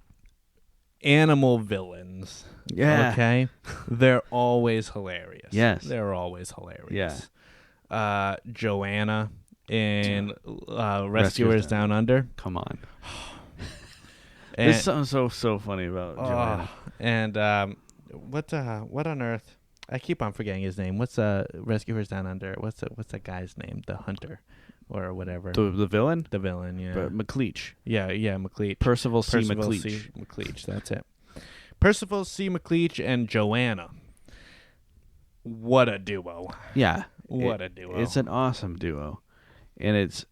animal villains. Yeah. Okay? They're always hilarious. Yes. They're always hilarious. Yeah. Joanna in Rescuers Down Under. Come on. And, There's something so funny about Joanna. And what on earth? I keep on forgetting his name. What's Rescuers Down Under? What's that guy's name? The hunter or whatever. The villain? The villain, yeah. But McLeach. Yeah, McLeach. Percival C. C. McLeach, that's it. Percival C. McLeach and Joanna. What a duo. Yeah. What a duo. It's an awesome duo. And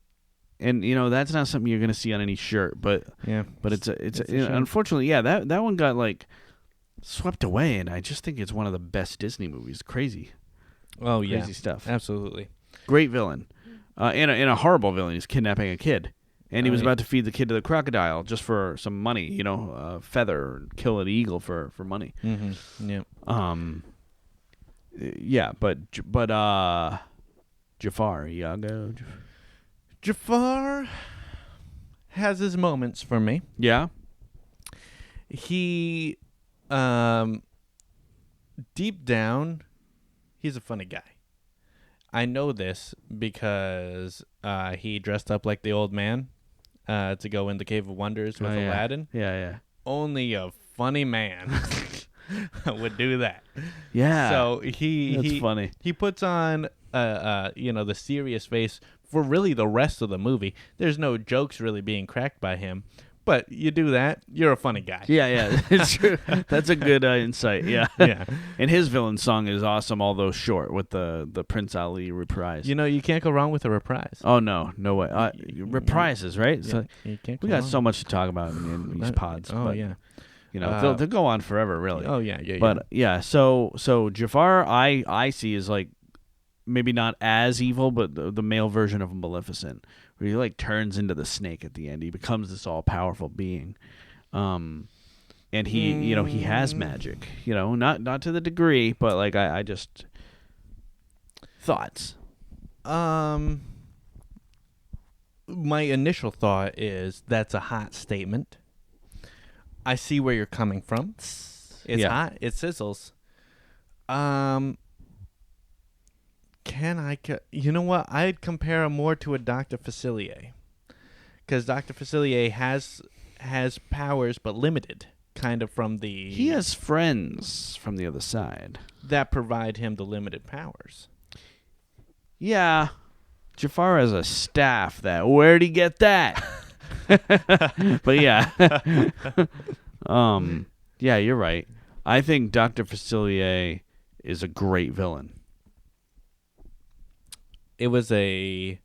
you know, that's not something you're going to see on any shirt, but it's unfortunately, yeah, that one got like swept away, and I just think it's one of the best Disney movies. Crazy. Oh yeah. Crazy stuff. Absolutely. Great villain. And a horrible villain. He's kidnapping a kid. And he was about to feed the kid to the crocodile just for some money, you know, feather, kill an eagle for money. Mm-hmm. Yeah. Yeah, but Jafar, Iago. Jafar has his moments for me. Yeah. He, deep down, he's a funny guy. I know this because he dressed up like the old man to go in the Cave of Wonders with Aladdin. Yeah. Only a funny man would do that. Yeah. So That's funny. He puts on the serious face for really the rest of the movie. There's no jokes really being cracked by him. But you do that, you're a funny guy. Yeah, it's true. That's a good insight. Yeah. Yeah. And his villain song is awesome, although short, with the Prince Ali reprise. You know, you can't go wrong with a reprise. Oh no way. Reprises, right? Yeah, So you can't we go got wrong. so much to talk about in these pods. Oh but, yeah. You know, they'll go on forever, really. Oh yeah. But yeah, so Jafar, I see is like maybe not as evil, but the male version of Maleficent, where he like turns into the snake at the end. He becomes this all powerful being, and he he has magic. You know, not to the degree, but like I just thoughts. My initial thought is that's a hot statement. I see where you're coming from. It's hot. It sizzles. You know what? I'd compare him more to a Dr. Facilier. Because Dr. Facilier has powers, but limited, kind of from the... He has friends from the other side. That provide him the limited powers. Yeah. Jafar has a staff that... Where'd he get that? But yeah. Yeah, you're right. I think Dr. Facilier is a great villain. It was a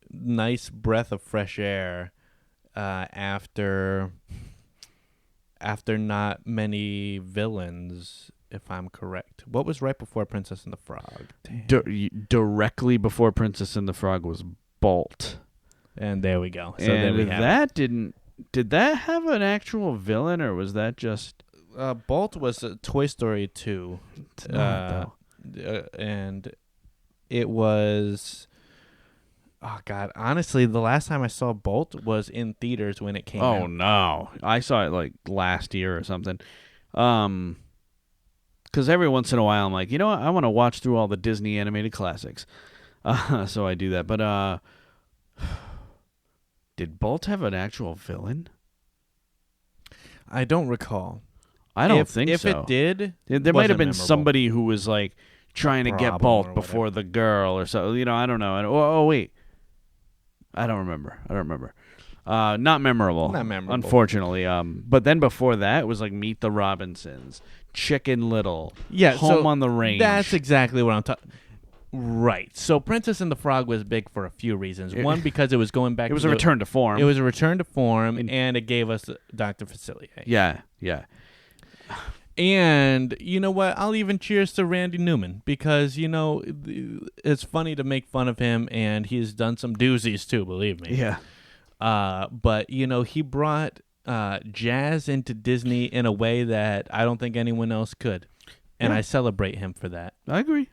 nice breath of fresh air after not many villains, if I'm correct. What was right before Princess and the Frog? Directly before Princess and the Frog was Bolt. And there we go. So and then we have that did that have an actual villain, or was that just... Bolt was Toy Story 2. It's not, And it was... Oh, God. Honestly, the last time I saw Bolt was in theaters when it came out. Oh, no. I saw it like last year or something. Because every once in a while I'm like, you know what? I want to watch through all the Disney animated classics. So I do that. But did Bolt have an actual villain? I don't recall. I don't think so. If it did, there might have been memorable. somebody who was like trying to get Bolt before the girl or so. You know, I don't know. Oh, wait. I don't remember. Not memorable. Unfortunately. But then before that, it was like Meet the Robinsons, Chicken Little, Home on the Range. That's exactly what I'm talking. Right. So Princess and the Frog was big for a few reasons. One, because it was going back. It was a return to form. It was a return to form, and it gave us Dr. Facilier. Yeah. And you know what? I'll even cheers to Randy Newman because, you know, it's funny to make fun of him, and he's done some doozies too, believe me. Yeah. But, you know, he brought jazz into Disney in a way that I don't think anyone else could. And I celebrate him for that. I agree.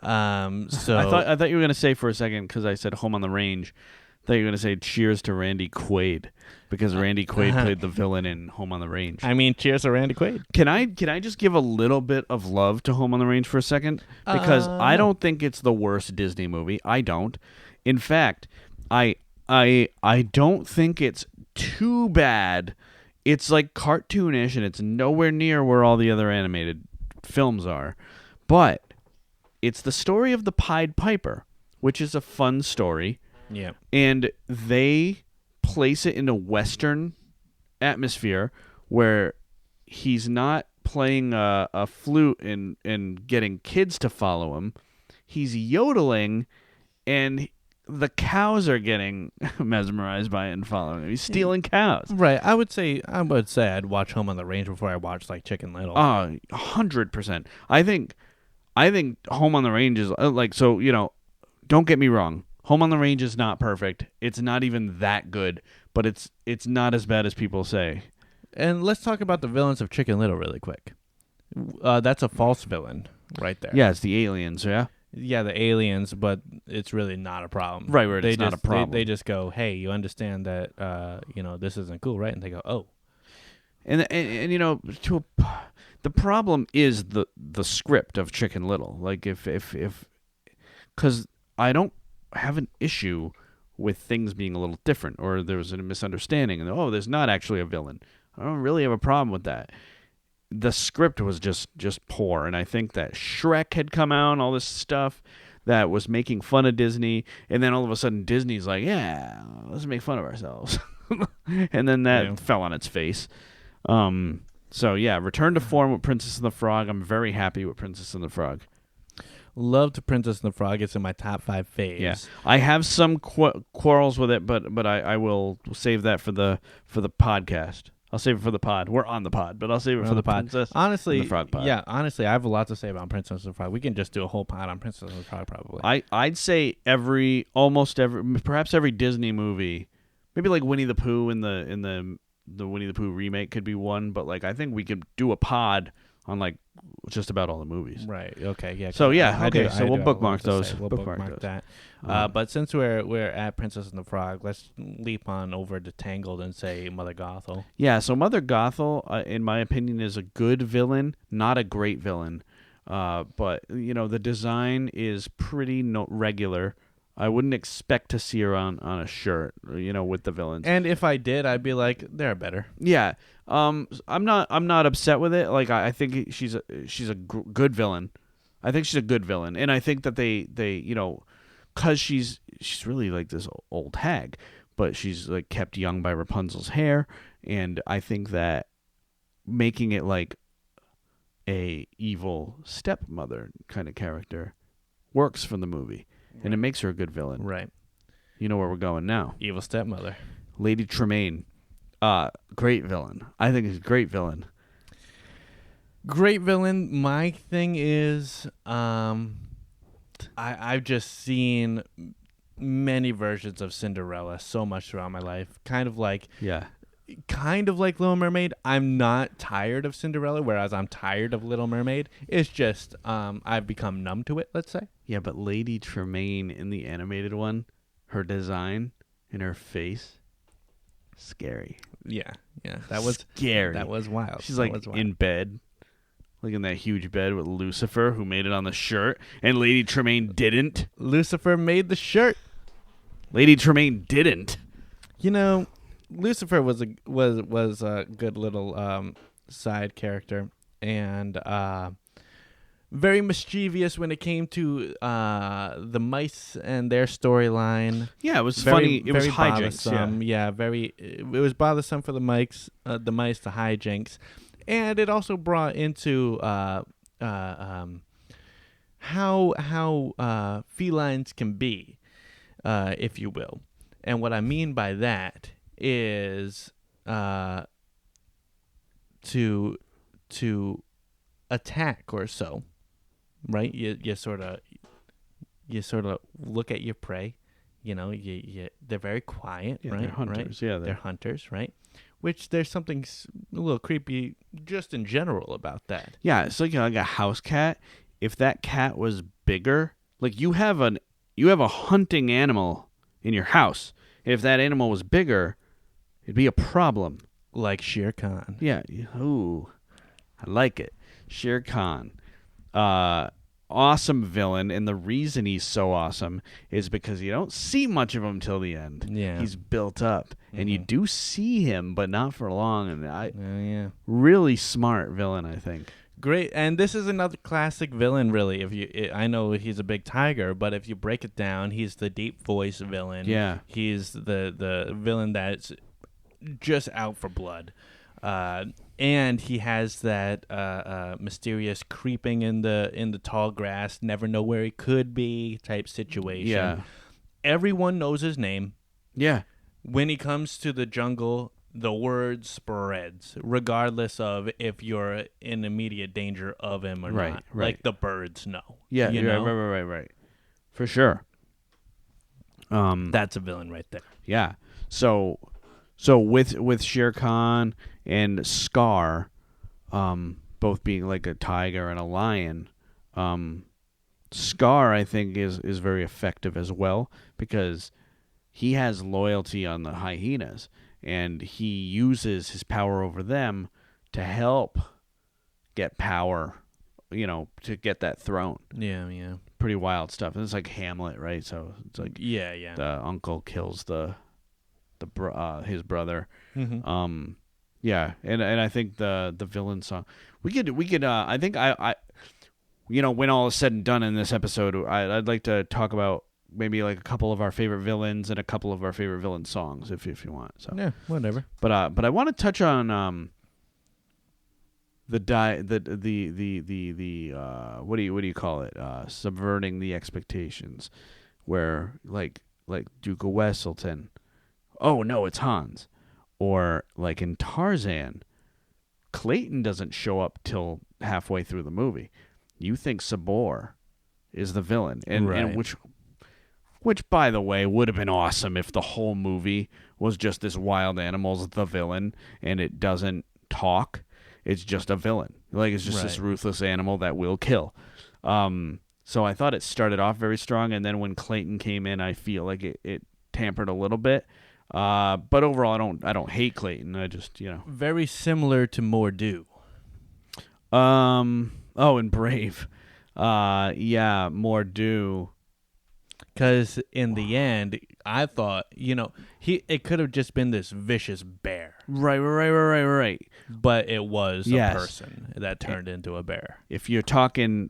So I thought you were going to say for a second, because I said Home on the Range, thought you were going to say cheers to Randy Quaid, because Randy Quaid played the villain in Home on the Range. I mean, cheers to Randy Quaid. Can I just give a little bit of love to Home on the Range for a second? Because I don't think it's the worst Disney movie. I don't. In fact, I don't think it's too bad. It's like cartoonish, and it's nowhere near where all the other animated films are. But it's the story of the Pied Piper, which is a fun story. Yeah. And they place it in a Western atmosphere where he's not playing a flute and getting kids to follow him. He's yodeling, and the cows are getting mesmerized by it and following him. He's stealing cows. Right. I would say I'd watch Home on the Range before I watch like Chicken Little. 100%. I think Home on the Range is like, so, don't get me wrong. Home on the Range is not perfect. It's not even that good, but it's not as bad as people say. And let's talk about the villains of Chicken Little really quick. That's a false villain right there. Yeah, it's the aliens, yeah? Yeah, the aliens, but it's really not a problem. Right, it's not a problem. They just go, hey, you understand that, this isn't cool, right? And they go, oh. And the problem is the script of Chicken Little. Like, because I don't have an issue with things being a little different, or there's a misunderstanding, and there's not actually a villain. I don't really have a problem with that. The script was just poor, and I think that Shrek had come out and all this stuff that was making fun of Disney, and then all of a sudden Disney's like, yeah, let's make fun of ourselves. And then that fell on its face. So yeah, return to form with Princess and the Frog. I'm very happy with Princess and the Frog. Loved Princess and the Frog. It's in my top 5 faves. Yeah, I have some quarrels with it, but I will save that for the podcast. I'll save it for the pod. We're on the pod, but I'll save it for the Princess honestly, and the Frog pod. Yeah, honestly, I have a lot to say about Princess and the Frog. We can just do a whole pod on Princess and the Frog, probably. I'd say almost every, perhaps every Disney movie, maybe like Winnie the Pooh in the Winnie the Pooh remake could be one, but like I think we could do a pod on like just about all the movies. Right. Okay. Yeah. So yeah. Okay. So we'll bookmark those. We'll bookmark that. But since we're at Princess and the Frog, let's leap on over to Tangled and say Mother Gothel. Yeah. So Mother Gothel, in my opinion, is a good villain, not a great villain. But the design is pretty regular. I wouldn't expect to see her on a shirt, with the villains. And if I did, I'd be like, they're better. Yeah. I'm not upset with it. Like I think she's a good villain. I think she's a good villain, and I think that they because she's really like this old hag, but she's like kept young by Rapunzel's hair, and I think that making it like a evil stepmother kind of character works for the movie. Right. And it makes her a good villain. Right. You know where we're going now. Evil stepmother. Lady Tremaine. Great villain. I think he's a great villain. Great villain. My thing is, I've just seen many versions of Cinderella so much throughout my life. Kind of like Little Mermaid. I'm not tired of Cinderella, whereas I'm tired of Little Mermaid. It's just I've become numb to it, let's say. Yeah, but Lady Tremaine in the animated one, her design and her face, scary. Yeah. That was scary. That was wild. She's in bed, like in that huge bed with Lucifer, who made it on the shirt, and Lady Tremaine didn't. Lucifer made the shirt. Lady Tremaine didn't. Lucifer was a good little side character, and very mischievous when it came to the mice and their storyline. Yeah, it was funny. It was hijinks. It was bothersome for the mice, the hijinks, and it also brought into how felines can be, if you will. And what I mean by that is to attack or so, right? You sort of look at your prey. They're very quiet, right? They're hunters. Right? Yeah, they're hunters, right? Which there's something a little creepy just in general about that. Yeah, it's like a house cat. If that cat was bigger, like you have a hunting animal in your house, If that animal was bigger, it'd be a problem. Like Shere Khan. Yeah. Ooh, I like it. Shere Khan. Awesome villain, and the reason he's so awesome is because you don't see much of him till the end. Yeah. He's built up, and you do see him, but not for long. And really smart villain, I think. Great, and this is another classic villain, really. I know he's a big tiger, but if you break it down, he's the deep voice villain. Yeah. He's the villain that's just out for blood. And he has that mysterious creeping in the tall grass, never know where he could be type situation. Yeah. Everyone knows his name. Yeah. When he comes to the jungle, the word spreads, regardless of if you're in immediate danger of him or not. Right. Like the birds know. Yeah. you know? Right. For sure. That's a villain right there. Yeah. So with Shere Khan and Scar, both being like a tiger and a lion, Scar I think is very effective as well because he has loyalty on the hyenas and he uses his power over them to help get power, to get that throne. Yeah. Pretty wild stuff. And it's like Hamlet, right? So it's like Yeah. the uncle kills his brother. Mm-hmm. Yeah, and I think the villain song we could I think I when all is said and done in this episode, I'd like to talk about maybe like a couple of our favorite villains and a couple of our favorite villain songs if you want. So Yeah, whatever. but I want to touch on what do you call it? Subverting the expectations, where like Duke of Wesselton. Oh no, it's Hans. Or like in Tarzan, Clayton doesn't show up till halfway through the movie. You think Sabor is the villain, and which by the way would have been awesome if the whole movie was just this wild animal's the villain and it doesn't talk. It's just a villain. Like it's just this ruthless animal that will kill. So I thought it started off very strong, and then when Clayton came in, I feel like it tampered a little bit. But overall, I don't hate Clayton. I just very similar to Mordu. And Brave. Mordu. Because in the end, I thought it could have just been this vicious bear. Right. But it was a person that turned into a bear. If you're talking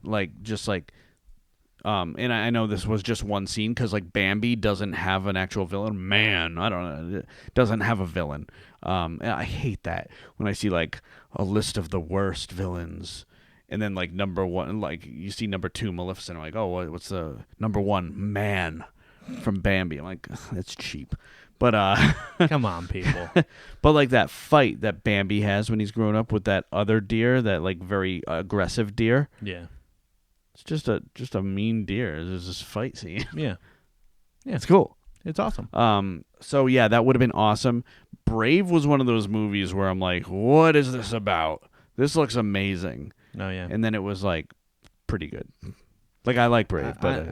and I know this was just one scene because like Bambi doesn't have an actual villain. Man, I don't know, doesn't have a villain. I hate that when I see like a list of the worst villains, and then like number one, like you see number 2, Maleficent. I'm like, oh, what's the number 1? Man from Bambi. I'm like, that's cheap. But come on, people. But like that fight that Bambi has when he's grown up with that other deer, that like very aggressive deer. Yeah. It's just a mean deer. There's this fight scene. Yeah. It's cool. It's awesome. So yeah, that would have been awesome. Brave was one of those movies where I'm like, what is this about? This looks amazing. Oh yeah. And then it was like pretty good. Like I like Brave, but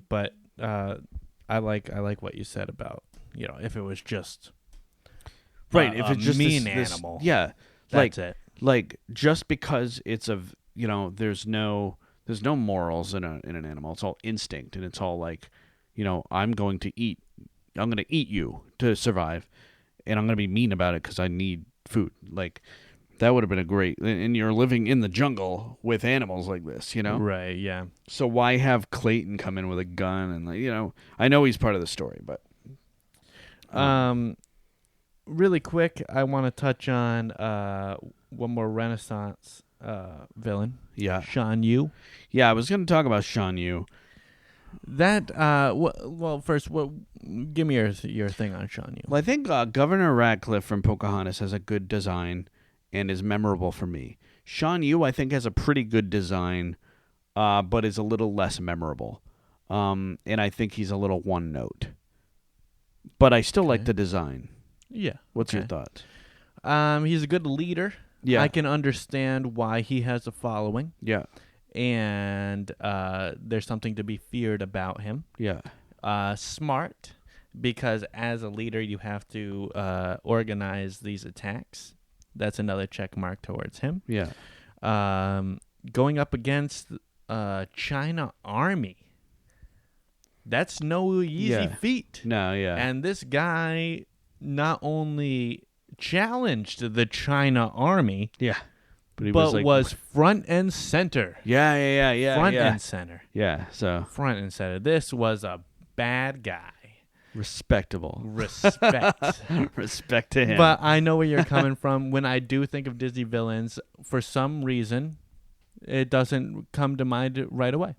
but I like what you said about if it was just if it's just mean this animal. That's it. Like just because it's there's no morals in an animal. It's all instinct, and it's all like, I'm going to eat you to survive, and I'm going to be mean about it because I need food. Like that would have been a great. And you're living in the jungle with animals like this, Right. Yeah. So why have Clayton come in with a gun and like I know he's part of the story, but really quick, I want to touch on one more Renaissance villain. Yeah. Shan Yu. Yeah, I was going to talk about Shan Yu. That well, first, give me your thing on Shan Yu. Well, I think Governor Radcliffe from Pocahontas has a good design and is memorable for me. Shan Yu, I think, has a pretty good design, but is a little less memorable. And I think he's a little one note. But I still like the design. Yeah. What's your thoughts? He's a good leader. Yeah. I can understand why he has a following. Yeah. And there's something to be feared about him. Yeah. Smart. because as a leader, you have to organize these attacks. That's another check mark towards him. Yeah. Going up against China Army. That's no easy feat. No, yeah. And this guy not only challenged the China Army, but he was front and center. Yeah. Front and center. Yeah, so Front and center. This was a bad guy. respectable. Respect. Respect to him. But I know where you're coming from. When I do think of Disney villains, for some reason, it doesn't come to mind right away.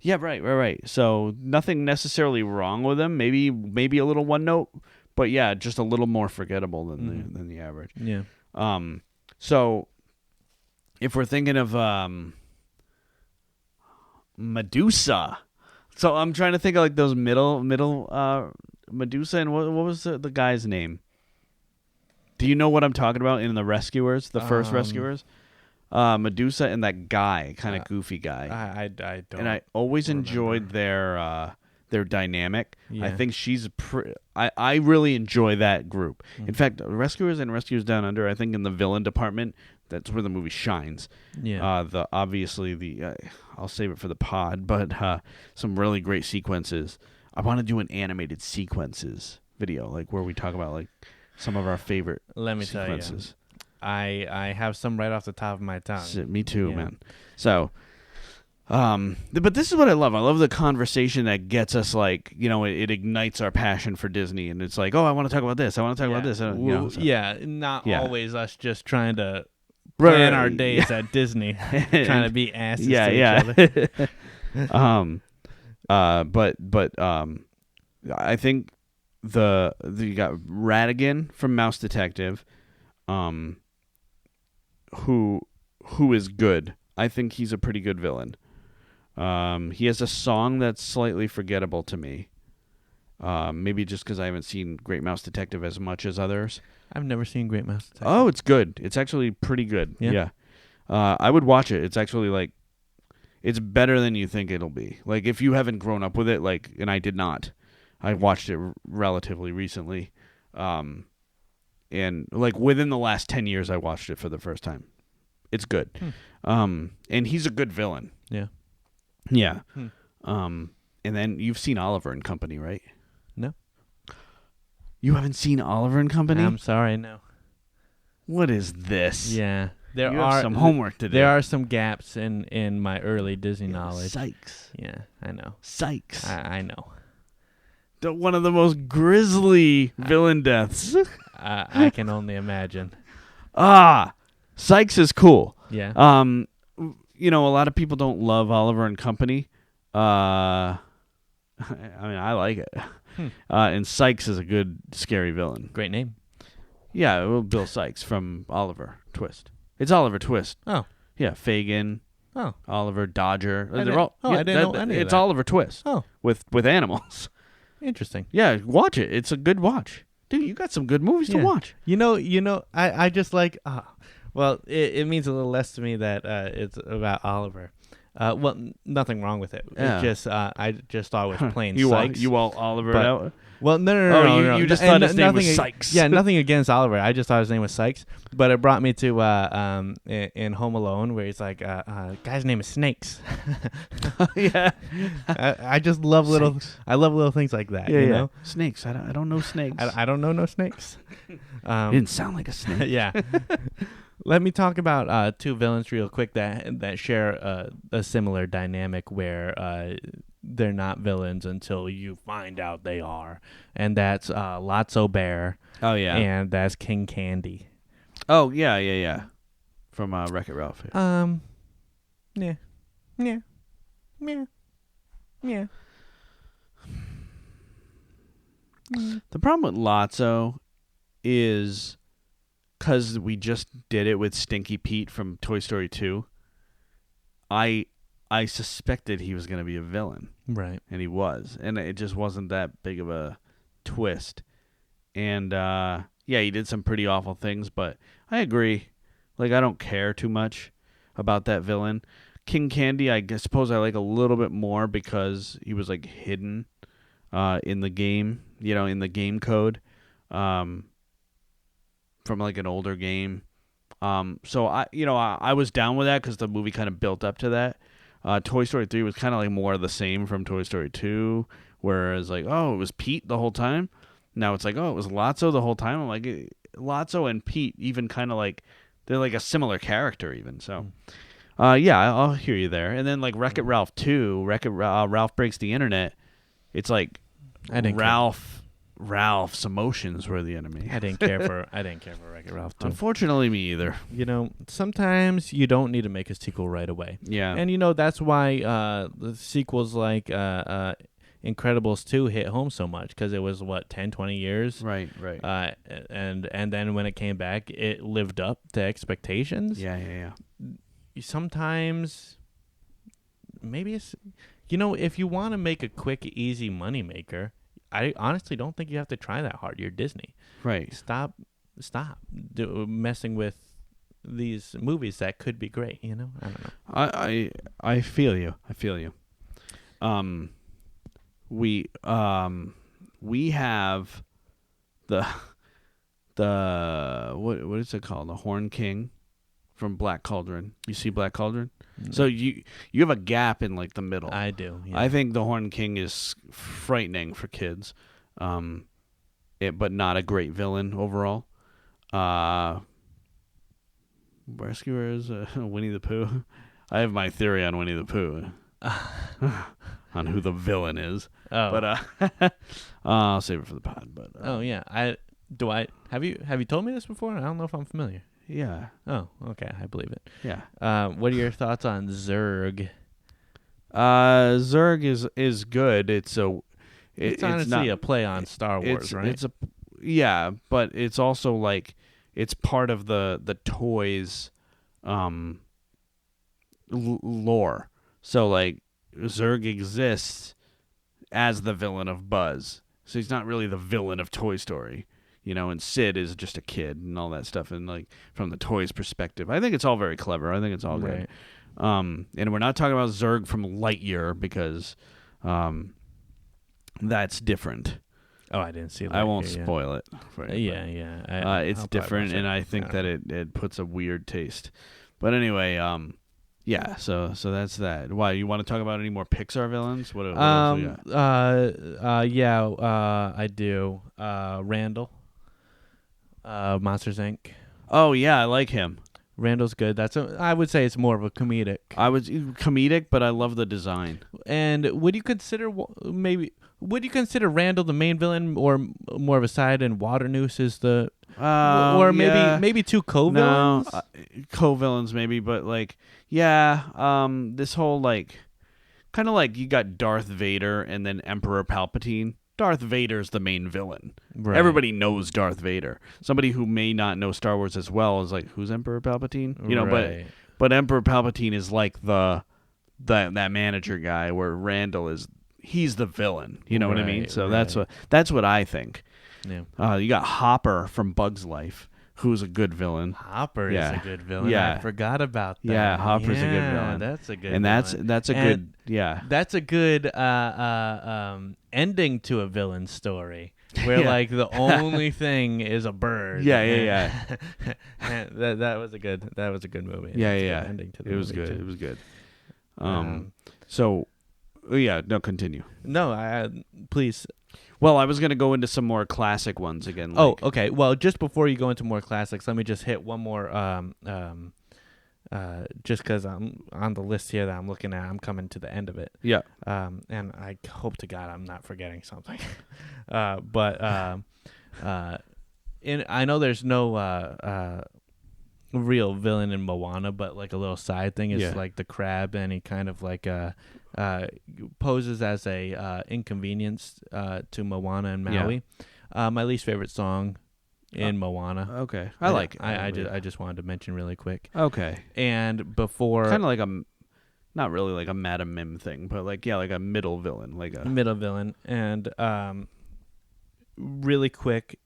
Yeah, right. So nothing necessarily wrong with him. Maybe a little one note, but yeah, just a little more forgettable than the average. Yeah. So if we're thinking of Medusa, so I'm trying to think of like those middle Medusa, and what was the guy's name? Do you know what I'm talking about in the Rescuers, the first Rescuers? Medusa and that guy, kind of goofy guy. I don't. And I always enjoyed their dynamic. Yeah. I think she's I really enjoy that group. In fact, Rescuers and Rescuers Down Under, I think in the villain department, that's where the movie shines. Yeah. I'll save it for the pod, but some really great sequences. I want to do an animated sequences video, like where we talk about like some of our favorite Let me sequences. tell you. I have some right off the top of my tongue. Me too, man. So, but this is what I love. I love the conversation that gets us like, it ignites our passion for Disney, and it's like, oh, I want to talk about this. I want to talk about this. Not always us just trying to plan our days at Disney, trying to be asses to each other. But I think you got Ratigan from Mouse Detective, who is good. I think he's a pretty good villain. He has a song that's slightly forgettable to me. Maybe just because I haven't seen Great Mouse Detective as much as others. I've never seen Great Mouse Detective. Oh, it's good. It's actually pretty good. Yeah. I would watch it. It's actually like, it's better than you think it'll be. Like if you haven't grown up with it, and I did not. I watched it relatively recently. And like within the last 10 years, I watched it for the first time. It's good. And he's a good villain. Yeah. Yeah. And then you've seen Oliver and Company, right? No. You haven't seen Oliver and Company? I'm sorry, no. What is this? Yeah. You have some homework to do. There are some gaps in my early Disney knowledge. Sykes. Yeah, I know. Sykes. I know. One of the most grisly villain deaths. I can only imagine. Sykes is cool. Yeah. A lot of people don't love Oliver and Company. I mean, I like it. And Sykes is a good, scary villain. Great name. Yeah, Bill Sykes from Oliver Twist. It's Oliver Twist. Oh. Yeah, Fagin. Oh. Oliver Dodger. I didn't know any of It's that. Oliver Twist. Oh. With animals. Interesting. Yeah, watch it. It's a good watch. Dude, you got some good movies to watch. I just like, well, it means a little less to me that it's about Oliver. Well, nothing wrong with it. Yeah. It's just, I just thought it was plain you Sykes. You all Oliver out? Well, no. You just thought his name was Sykes. Yeah, nothing against Oliver. I just thought his name was Sykes. But it brought me to in Home Alone where he's like, guy's name is Snakes. Yeah. I just love little. I love little things like that. You know? Snakes. I don't know snakes. I don't know no snakes. It didn't sound like a snake. Yeah. Let me talk about two villains real quick that share a similar dynamic where they're not villains until you find out they are, and that's Lotso Bear. Oh yeah. And that's King Candy. Oh yeah. From Wreck-It Ralph. Yeah. The problem with Lotso is because we just did it with Stinky Pete from Toy Story 2. I suspected he was going to be a villain. Right. And he was. And it just wasn't that big of a twist. And, he did some pretty awful things, but I agree. Like, I don't care too much about that villain. King Candy, suppose I like a little bit more because he was, like, hidden in the game. in the game code, from like an older game. So I was down with that because the movie kind of built up to that. Toy Story 3 was kind of like more of the same from Toy Story 2, whereas like, oh, it was Pete the whole time. Now it's like, oh, it was Lotso the whole time. I'm like, Lotso and Pete even kind of like, they're like a similar character even. So, yeah, I'll hear you there. And then like Wreck-It Ralph 2, Ralph Breaks the Internet. It's like Ralph's emotions were the enemy. I didn't care for Wreck-It Ralph 2. Unfortunately, me either. Sometimes you don't need to make a sequel right away. Yeah. And that's why the sequels like Incredibles 2 hit home so much, because it was 10, 20 years. Right. And then when it came back, it lived up to expectations. Yeah. Sometimes maybe it's if you want to make a quick, easy moneymaker, I honestly don't think you have to try that hard. You're Disney. Right. Stop messing with these movies that could be great, I don't know. I feel you. We have the what is it called? The Horn King from Black Cauldron. You see Black Cauldron? Mm-hmm. So you have a gap in like the middle. I do. Yeah. I think the Horn King is frightening for kids, but not a great villain overall. Rescuers, Winnie the Pooh. I have my theory on Winnie the Pooh, on who the villain is. Oh, but I'll save it for the pod. But oh yeah, have you told me this before? I don't know if I'm familiar. Yeah. Oh, okay, I believe it. Yeah. What are your thoughts on Zurg? Zurg is good. It's honestly a play on Star Wars, right? Yeah, but it's also like it's part of the toys lore. So like Zurg exists as the villain of Buzz. So he's not really the villain of Toy Story. And Sid is just a kid and all that stuff. And like from the toys perspective, I think it's all very clever. I think it's all good. And we're not talking about Zurg from Lightyear because that's different. Oh, I didn't see Lightyear. I won't spoil it for you. Yeah. It's different, and I think that it puts a weird taste. But anyway, yeah. So that's that. Why, you want to talk about any more Pixar villains? What else we got? I do. Randall. Monsters Inc. Oh yeah, I like him. Randall's good. I would say it's more of a comedic. But I love the design. And would you consider Randall the main villain, or more of a side, and Waternoose is the, or maybe two co-villains? No, co-villains maybe, but like this whole like kind of like you got Darth Vader and then Emperor Palpatine. Darth Vader's the main villain. Right. Everybody knows Darth Vader. Somebody who may not know Star Wars as well is like, who's Emperor Palpatine? Right. But Emperor Palpatine is like that manager guy, where Randall he's the villain. You know what I mean? So that's what I think. Yeah. You got Hopper from Bug's Life, who's a good villain. Hopper is a good villain. Yeah. I forgot about that. Yeah, Hopper's a good villain. That's a good and villain. That's a good That's a good ending to a villain story, where like the only thing is a bird. Yeah. that was a good movie. Yeah. Ending to the it was movie good. too. It was good. So yeah, no, continue. No, please. Well, I was going to go into some more classic ones again. Like, okay. Well, just before you go into more classics, let me just hit one more. Just because I'm on the list here that I'm looking at, I'm coming to the end of it. Yeah. And I hope to God I'm not forgetting something. But I know there's no real villain in Moana, but like a little side thing is like the crab, and he kind of like poses as a inconvenience to Moana and Maui. Yeah. My least favorite song in Moana. Okay, I like it. I just wanted to mention really quick. Okay, and before kind of like not really like a Madam Mim thing, but like like a middle villain, like a middle villain, and really quick,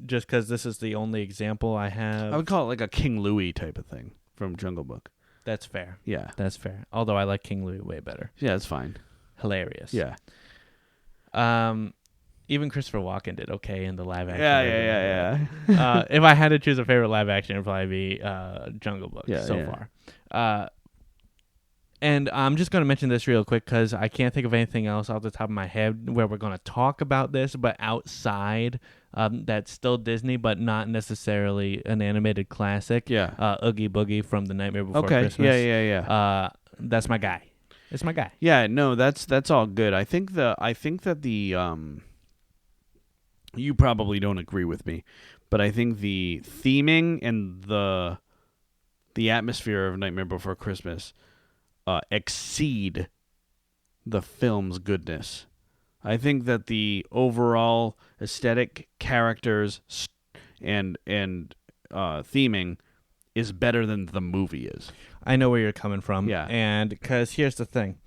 just because this is the only example I have. I would call it like a King Louie type of thing from Jungle Book. That's fair. Yeah. That's fair. Although I like King Louie way better. Yeah, it's fine. Hilarious. Yeah. Even Christopher Walken did okay in the live action. Yeah. If I had to choose a favorite live action, it'd probably be Jungle Book far. And I'm just going to mention this real quick because I can't think of anything else off the top of my head where we're going to talk about this, but outside that's still Disney, but not necessarily an animated classic. Yeah. Oogie Boogie from The Nightmare Before Christmas. Yeah. That's my guy. It's my guy. Yeah, no, that's all good. I think that you probably don't agree with me, but I think the theming and the atmosphere of Nightmare Before Christmas exceed the film's goodness. I think that the overall aesthetic, characters, and theming is better than the movie is. I know where you're coming from. Yeah. And because here's the thing.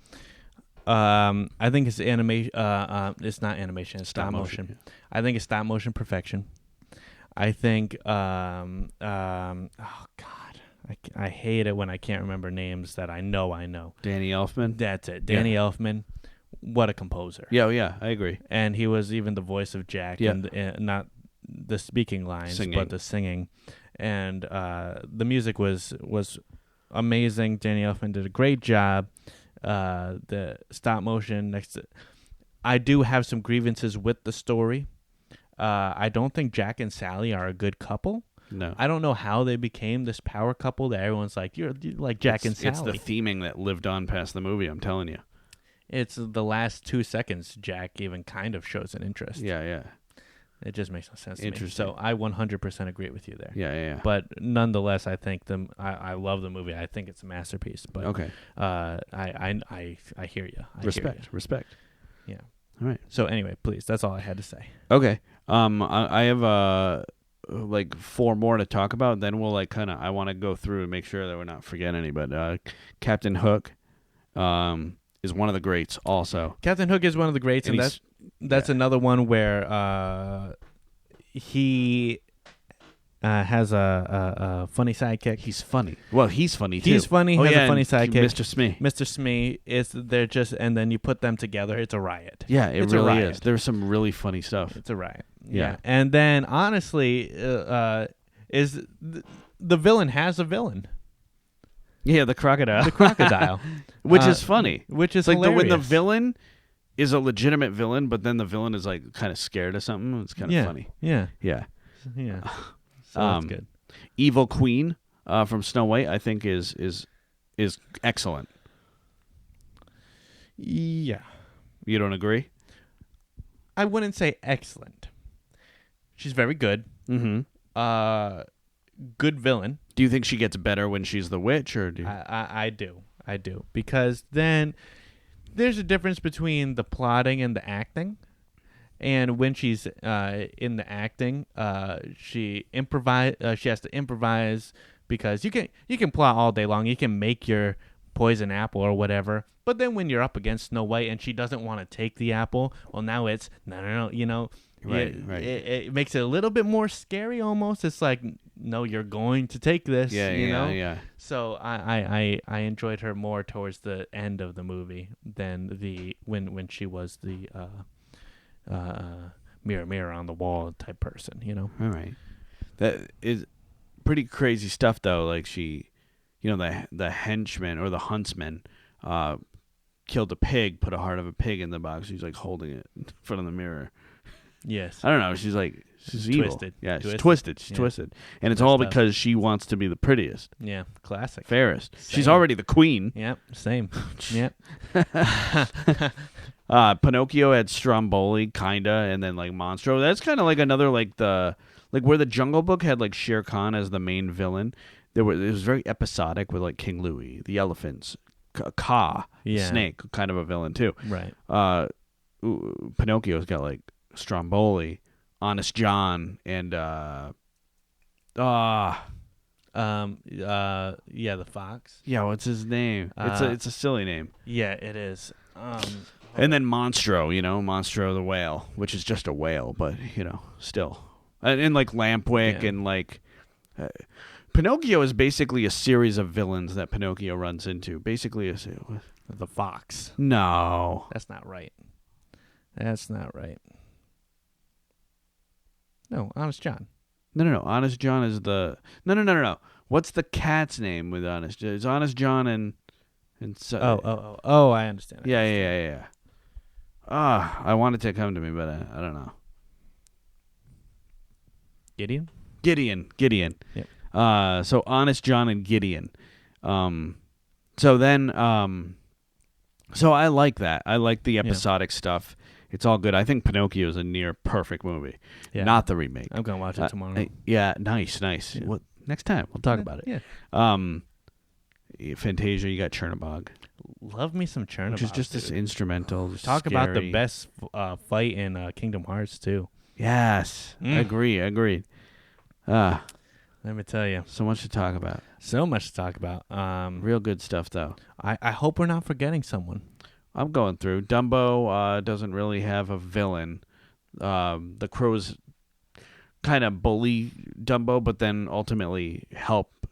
I think it's animation. It's not animation. It's stop motion. Yeah. I think it's stop motion perfection. I think. Oh God, I hate it when I can't remember names that I know. Danny Elfman. That's it. Danny Elfman. What a composer. Yeah, I agree. And he was even the voice of Jack, and not the speaking lines, but the singing. And the music was amazing. Danny Elfman did a great job. The stop motion I do have some grievances with the story. I don't think Jack and Sally are a good couple. No. I don't know how they became this power couple that everyone's like, you're like Jack and Sally. It's the theming that lived on past the movie, I'm telling you. It's the last 2 seconds Jack even kind of shows an interest. Yeah. It just makes no sense to me. Interesting. So I 100% agree with you there. Yeah. But nonetheless, I think I love the movie. I think it's a masterpiece. But okay. I hear you. Respect. Yeah. All right. So anyway, please, that's all I had to say. Okay. I have like 4 more to talk about. Then we'll I want to go through and make sure that we're not forgetting any. But Captain Hook, is one of the greats. Also, Captain Hook is one of the greats, and that's another one where he has a funny sidekick. He's funny. Well, he's funny too. He's funny. Has a funny sidekick. Mr. Smee. Mr. Smee is they're just, and then you put them together, it's a riot. Yeah, it really is. There's some really funny stuff. It's a riot. Yeah. And then honestly, is the villain has a villain. Yeah, the crocodile. The crocodile. Which is funny. Which is like hilarious. when the villain is a legitimate villain, but then the villain is like kind of scared of something. It's kind of funny. Yeah. So that's good. Evil Queen from Snow White, I think is excellent. Yeah. You don't agree? I wouldn't say excellent. She's very good. Mm-hmm. Good villain. Do you think she gets better when she's the witch, or do you... I do, because then there's a difference between the plotting and the acting. And when she's in the acting, she has to improvise, because you can plot all day long. You can make your poison apple or whatever. But then when you're up against Snow White and she doesn't want to take the apple, well, now it's no. Right. It makes it a little bit more scary almost. It's like, no, you're going to take this. Yeah. So I enjoyed her more towards the end of the movie than when she was the mirror on the wall type person. All right. That is pretty crazy stuff, though. Like she, the henchman or the huntsman killed a pig, put a heart of a pig in the box. She's like holding it in front of the mirror. Yes. I don't know. She's evil. Twisted. Yeah, she's twisted. She's twisted. And it's all because she wants to be the prettiest. Yeah, classic. Fairest. Same. She's already the queen. Yep, same. Yep. Pinocchio had Stromboli, kinda, and then like Monstro. That's kind of like another where the Jungle Book had like Shere Khan as the main villain. It was very episodic with like King Louie, the elephants, Kaa, snake, kind of a villain too. Right. Pinocchio's got like Stromboli, Honest John, and the fox. Yeah, what's his name? It's a silly name. Yeah, it is. And then Monstro, Monstro the whale, which is just a whale, but still, and like Lampwick, and like Pinocchio is basically a series of villains that Pinocchio runs into. Basically, the fox. No, that's not right. No, Honest John. No. Honest John is the no. What's the cat's name with Honest? It's Honest John and so. Oh! I understand. Yeah. I wanted to come to me, but I don't know. Gideon. Yep. So Honest John and Gideon. So I like that. I like the episodic stuff. It's all good. I think Pinocchio is a near perfect movie. Yeah. Not the remake. I'm gonna watch it tomorrow. Nice. Yeah. Well, next time we'll talk about it. Yeah. Fantasia, you got Chernobog. Love me some Chernobog. Which is just this instrumental. Talk scary. about the best fight in Kingdom Hearts too. Yes. Agreed. Let me tell you. So much to talk about. So much to talk about. Real good stuff, though. I hope we're not forgetting someone. I'm going through. Dumbo doesn't really have a villain. The crows kind of bully Dumbo, but then ultimately help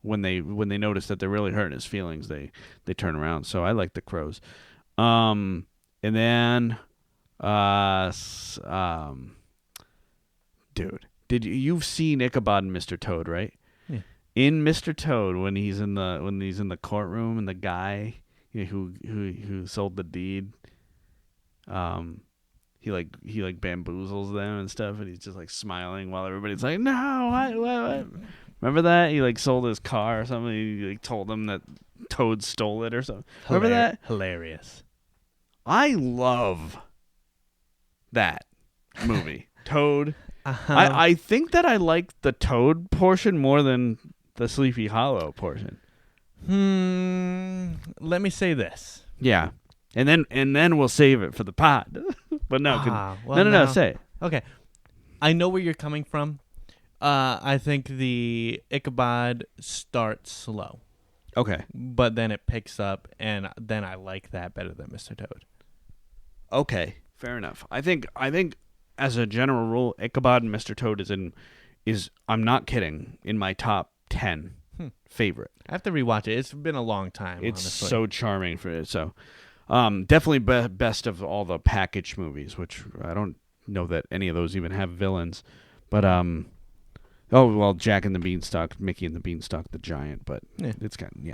when they notice that they're really hurting his feelings. They turn around. So I like the crows. And then, dude, you've seen Ichabod and Mr. Toad, right? Yeah. In Mr. Toad, when he's in the courtroom and the guy who sold the deed, he bamboozles them and stuff, and he's just like smiling while everybody's like, no, what? Remember that? He like sold his car or something. He like told them that Toad stole it or something. Remember that? Hilarious. I love that movie, Toad. Uh-huh. I think that I like the Toad portion more than the Sleepy Hollow portion. Let me say this. Yeah, and then we'll save it for the pod. But no, no, say it. Okay, I know where you're coming from. I think the Ichabod starts slow. Okay. But then it picks up, and then I like that better than Mr. Toad. Okay, fair enough. I think as a general rule, Ichabod and Mr. Toad is I'm not kidding, in my top 10 favorite. I have to rewatch it. It's been a long time. It's honestly. so charming for it. So, definitely best of all the packaged movies, which I don't know that any of those even have villains. But Jack and the Beanstalk, Mickey and the Beanstalk, the Giant, but it's kind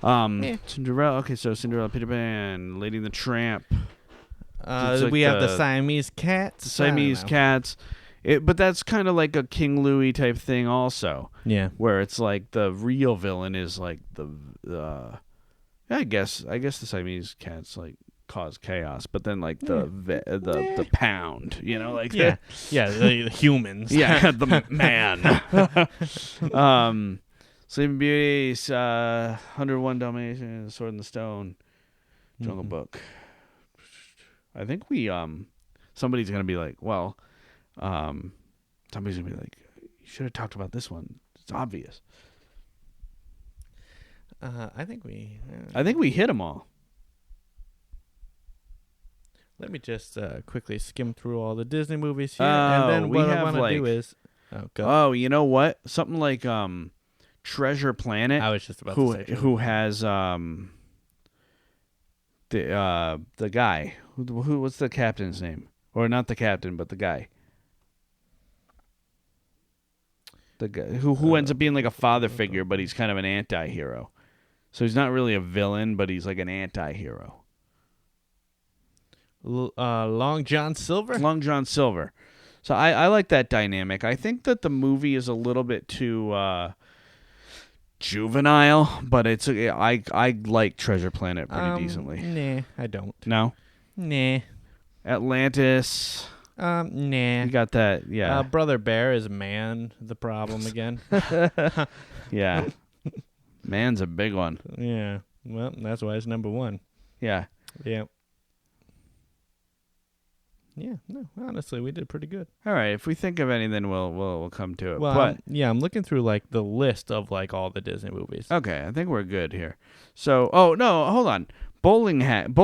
of Cinderella. Okay, so Cinderella, Peter Pan, Lady and the Tramp. We have the Siamese cats. The Siamese cats. But that's kind of like a King Louis type thing also. Yeah. Where it's like the real villain is like the I guess the Siamese cats like cause chaos, but then like the pound, like the humans. Yeah, the man. Sleeping Beauty, 101 Dalmatians, Sword in the Stone, Jungle Book. I think somebody's gonna be like, somebody's gonna be like, you should have talked about this one. It's obvious. I think we hit them all. Let me just quickly skim through all the Disney movies here, and then what I want to do is go. Oh, you know what? Something like Treasure Planet. I was just about to say who has the guy who what's the captain's name? Or not the captain, but the guy. The guy who ends up being like a father figure, but he's kind of an anti-hero. So he's not really a villain, but he's like an anti-hero. Long John Silver? Long John Silver. So I like that dynamic. I think that the movie is a little bit too juvenile, but I like Treasure Planet pretty decently. Nah, I don't. No? Nah. Atlantis. Nah. You got that, yeah. Brother Bear is man, the problem again. Yeah. Man's a big one. Yeah. Well, that's why it's number one. Yeah. Yeah. Yeah, no, honestly, we did pretty good. All right, if we think of anything, we'll come to it. Well, but I'm looking through like the list of like all the Disney movies. Okay, I think we're good here. So, no, hold on. Bowling hat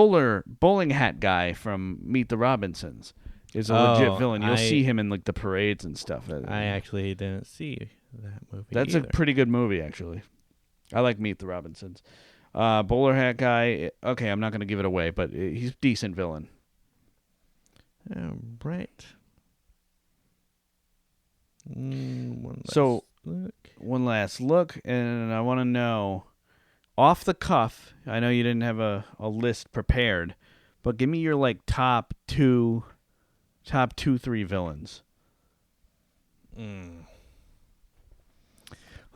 guy from Meet the Robinsons is a legit villain. You'll see him in like the parades and stuff. I actually didn't see that movie. That's either. a pretty good movie, actually. I like Meet the Robinsons. Bowler hat guy. Okay, I'm not going to give it away, but he's a decent villain. Right. Look. One last look, and I want to know, off the cuff, I know you didn't have a list prepared, but give me your like top two, 3 villains.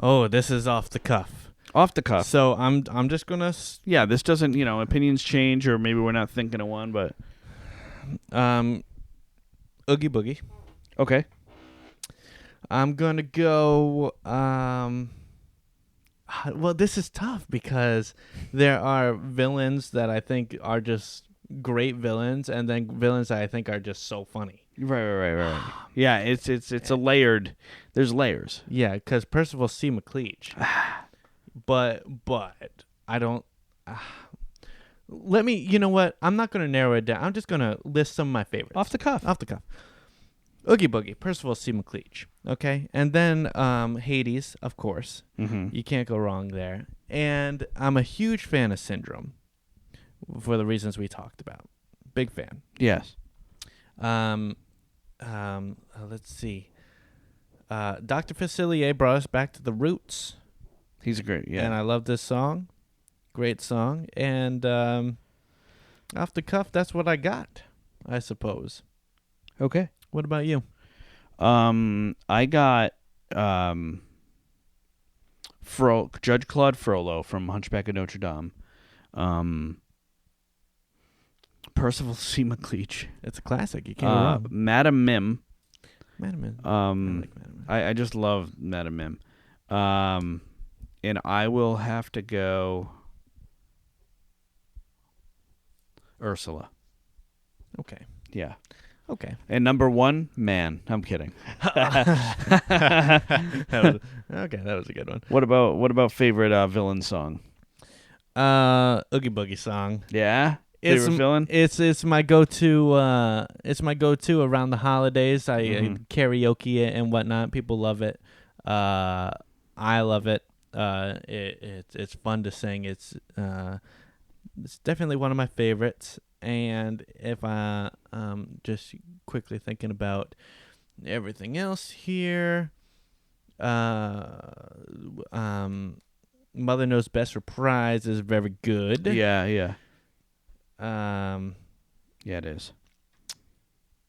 Oh, this is off the cuff. Off the cuff. So I'm just gonna. Yeah, this doesn't, opinions change, or maybe we're not thinking of one, but Oogie Boogie. okay. I'm gonna go. Well, this is tough because there are villains that I think are just great villains, and then villains that I think are just so funny. Right. Yeah, it's a layered. There's layers. Yeah, because Percival C. McLeach. but I don't. Let me. You know what? I'm not gonna narrow it down. I'm just gonna list some of my favorites Off the cuff. Oogie Boogie, Percival C. McLeach. Okay, and then Hades, of course. Mm-hmm. You can't go wrong there. And I'm a huge fan of Syndrome, for the reasons we talked about. Big fan. Yes. Let's see. Dr. Facilier brought us back to the roots. He's a great. Yeah. And I love this song. Great song. And off the cuff, that's what I got, I suppose. Okay. What about you? I got Judge Claude Frollo from Hunchback of Notre Dame. Percival C. McLeach. It's a classic. You can't go wrong. Madam Mim. Madam Mim. I like Madam Mim. I just love Madam Mim. And I will have to go Ursula. Okay. Yeah. Okay. And number 1, man. I'm kidding. That was a good one. What about favorite villain song? Oogie Boogie song. Yeah. It's Favorite villain? It's my go-to. It's my go-to around the holidays. I karaoke it and whatnot. People love it. I love it. It's fun to sing. It's definitely one of my favorites. And if I just quickly thinking about everything else here, Mother Knows Best Reprise is very good. Yeah. Yeah, it is.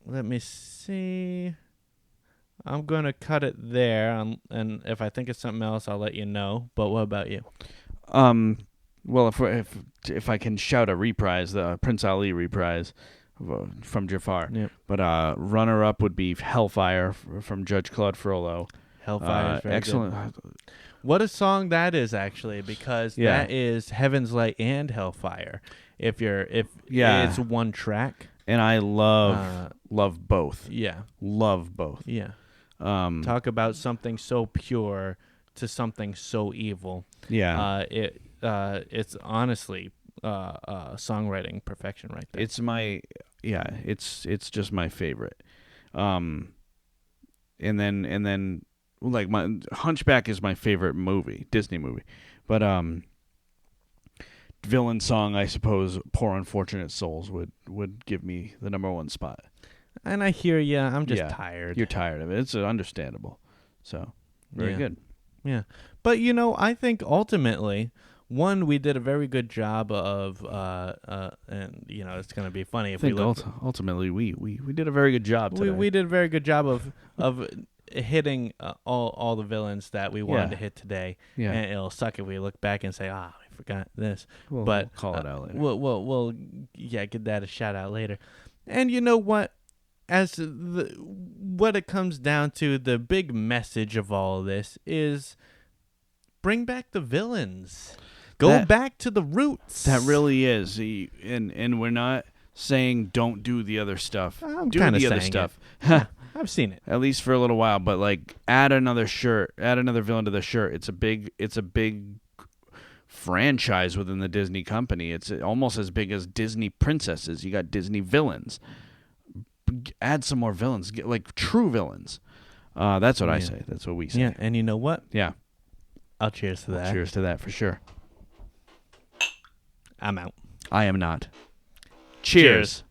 Let me see. I'm gonna cut it there, and if I think of something else, I'll let you know. But what about you? Well, if I can shout a reprise, the Prince Ali reprise from Jafar. Yep. But runner-up would be Hellfire from Judge Claude Frollo. Hellfire is very excellent. good. What a song that is, actually, because that is Heaven's Light and Hellfire. If it's one track. And I love both. Yeah. Love both. Yeah. Talk about something so pure to something so evil. Yeah. It's honestly songwriting perfection right there. It's just my favorite. And then like my Hunchback is my favorite movie, Disney movie. But villain song, I suppose, Poor Unfortunate Souls would give me the number 1 spot. And I hear you. I'm just tired. You're tired of it. It's understandable. So, very good. Yeah. But, I think ultimately, one, we did a very good job of, and, it's going to be funny if we look. Ultimately, we did a very good job today. We did a very good job of hitting all the villains that we wanted to hit today. Yeah. And it'll suck if we look back and say, we forgot this. We'll call it out later. We'll give that a shout out later. And you know what? As what it comes down to, the big message of all of this is bring back the villains. Go back to the roots. That really is. And we're not saying don't do the other stuff. I'm do the other stuff. Yeah, I've seen it. At least for a little while, but like add another villain to the shirt. It's a big franchise within the Disney company. It's almost as big as Disney princesses. You got Disney villains. Add some more villains, like true villains. That's what I say. That's what we say. Yeah, and you know what? Yeah. I'll cheers to that. Cheers to that for sure. I'm out. I am not. Cheers.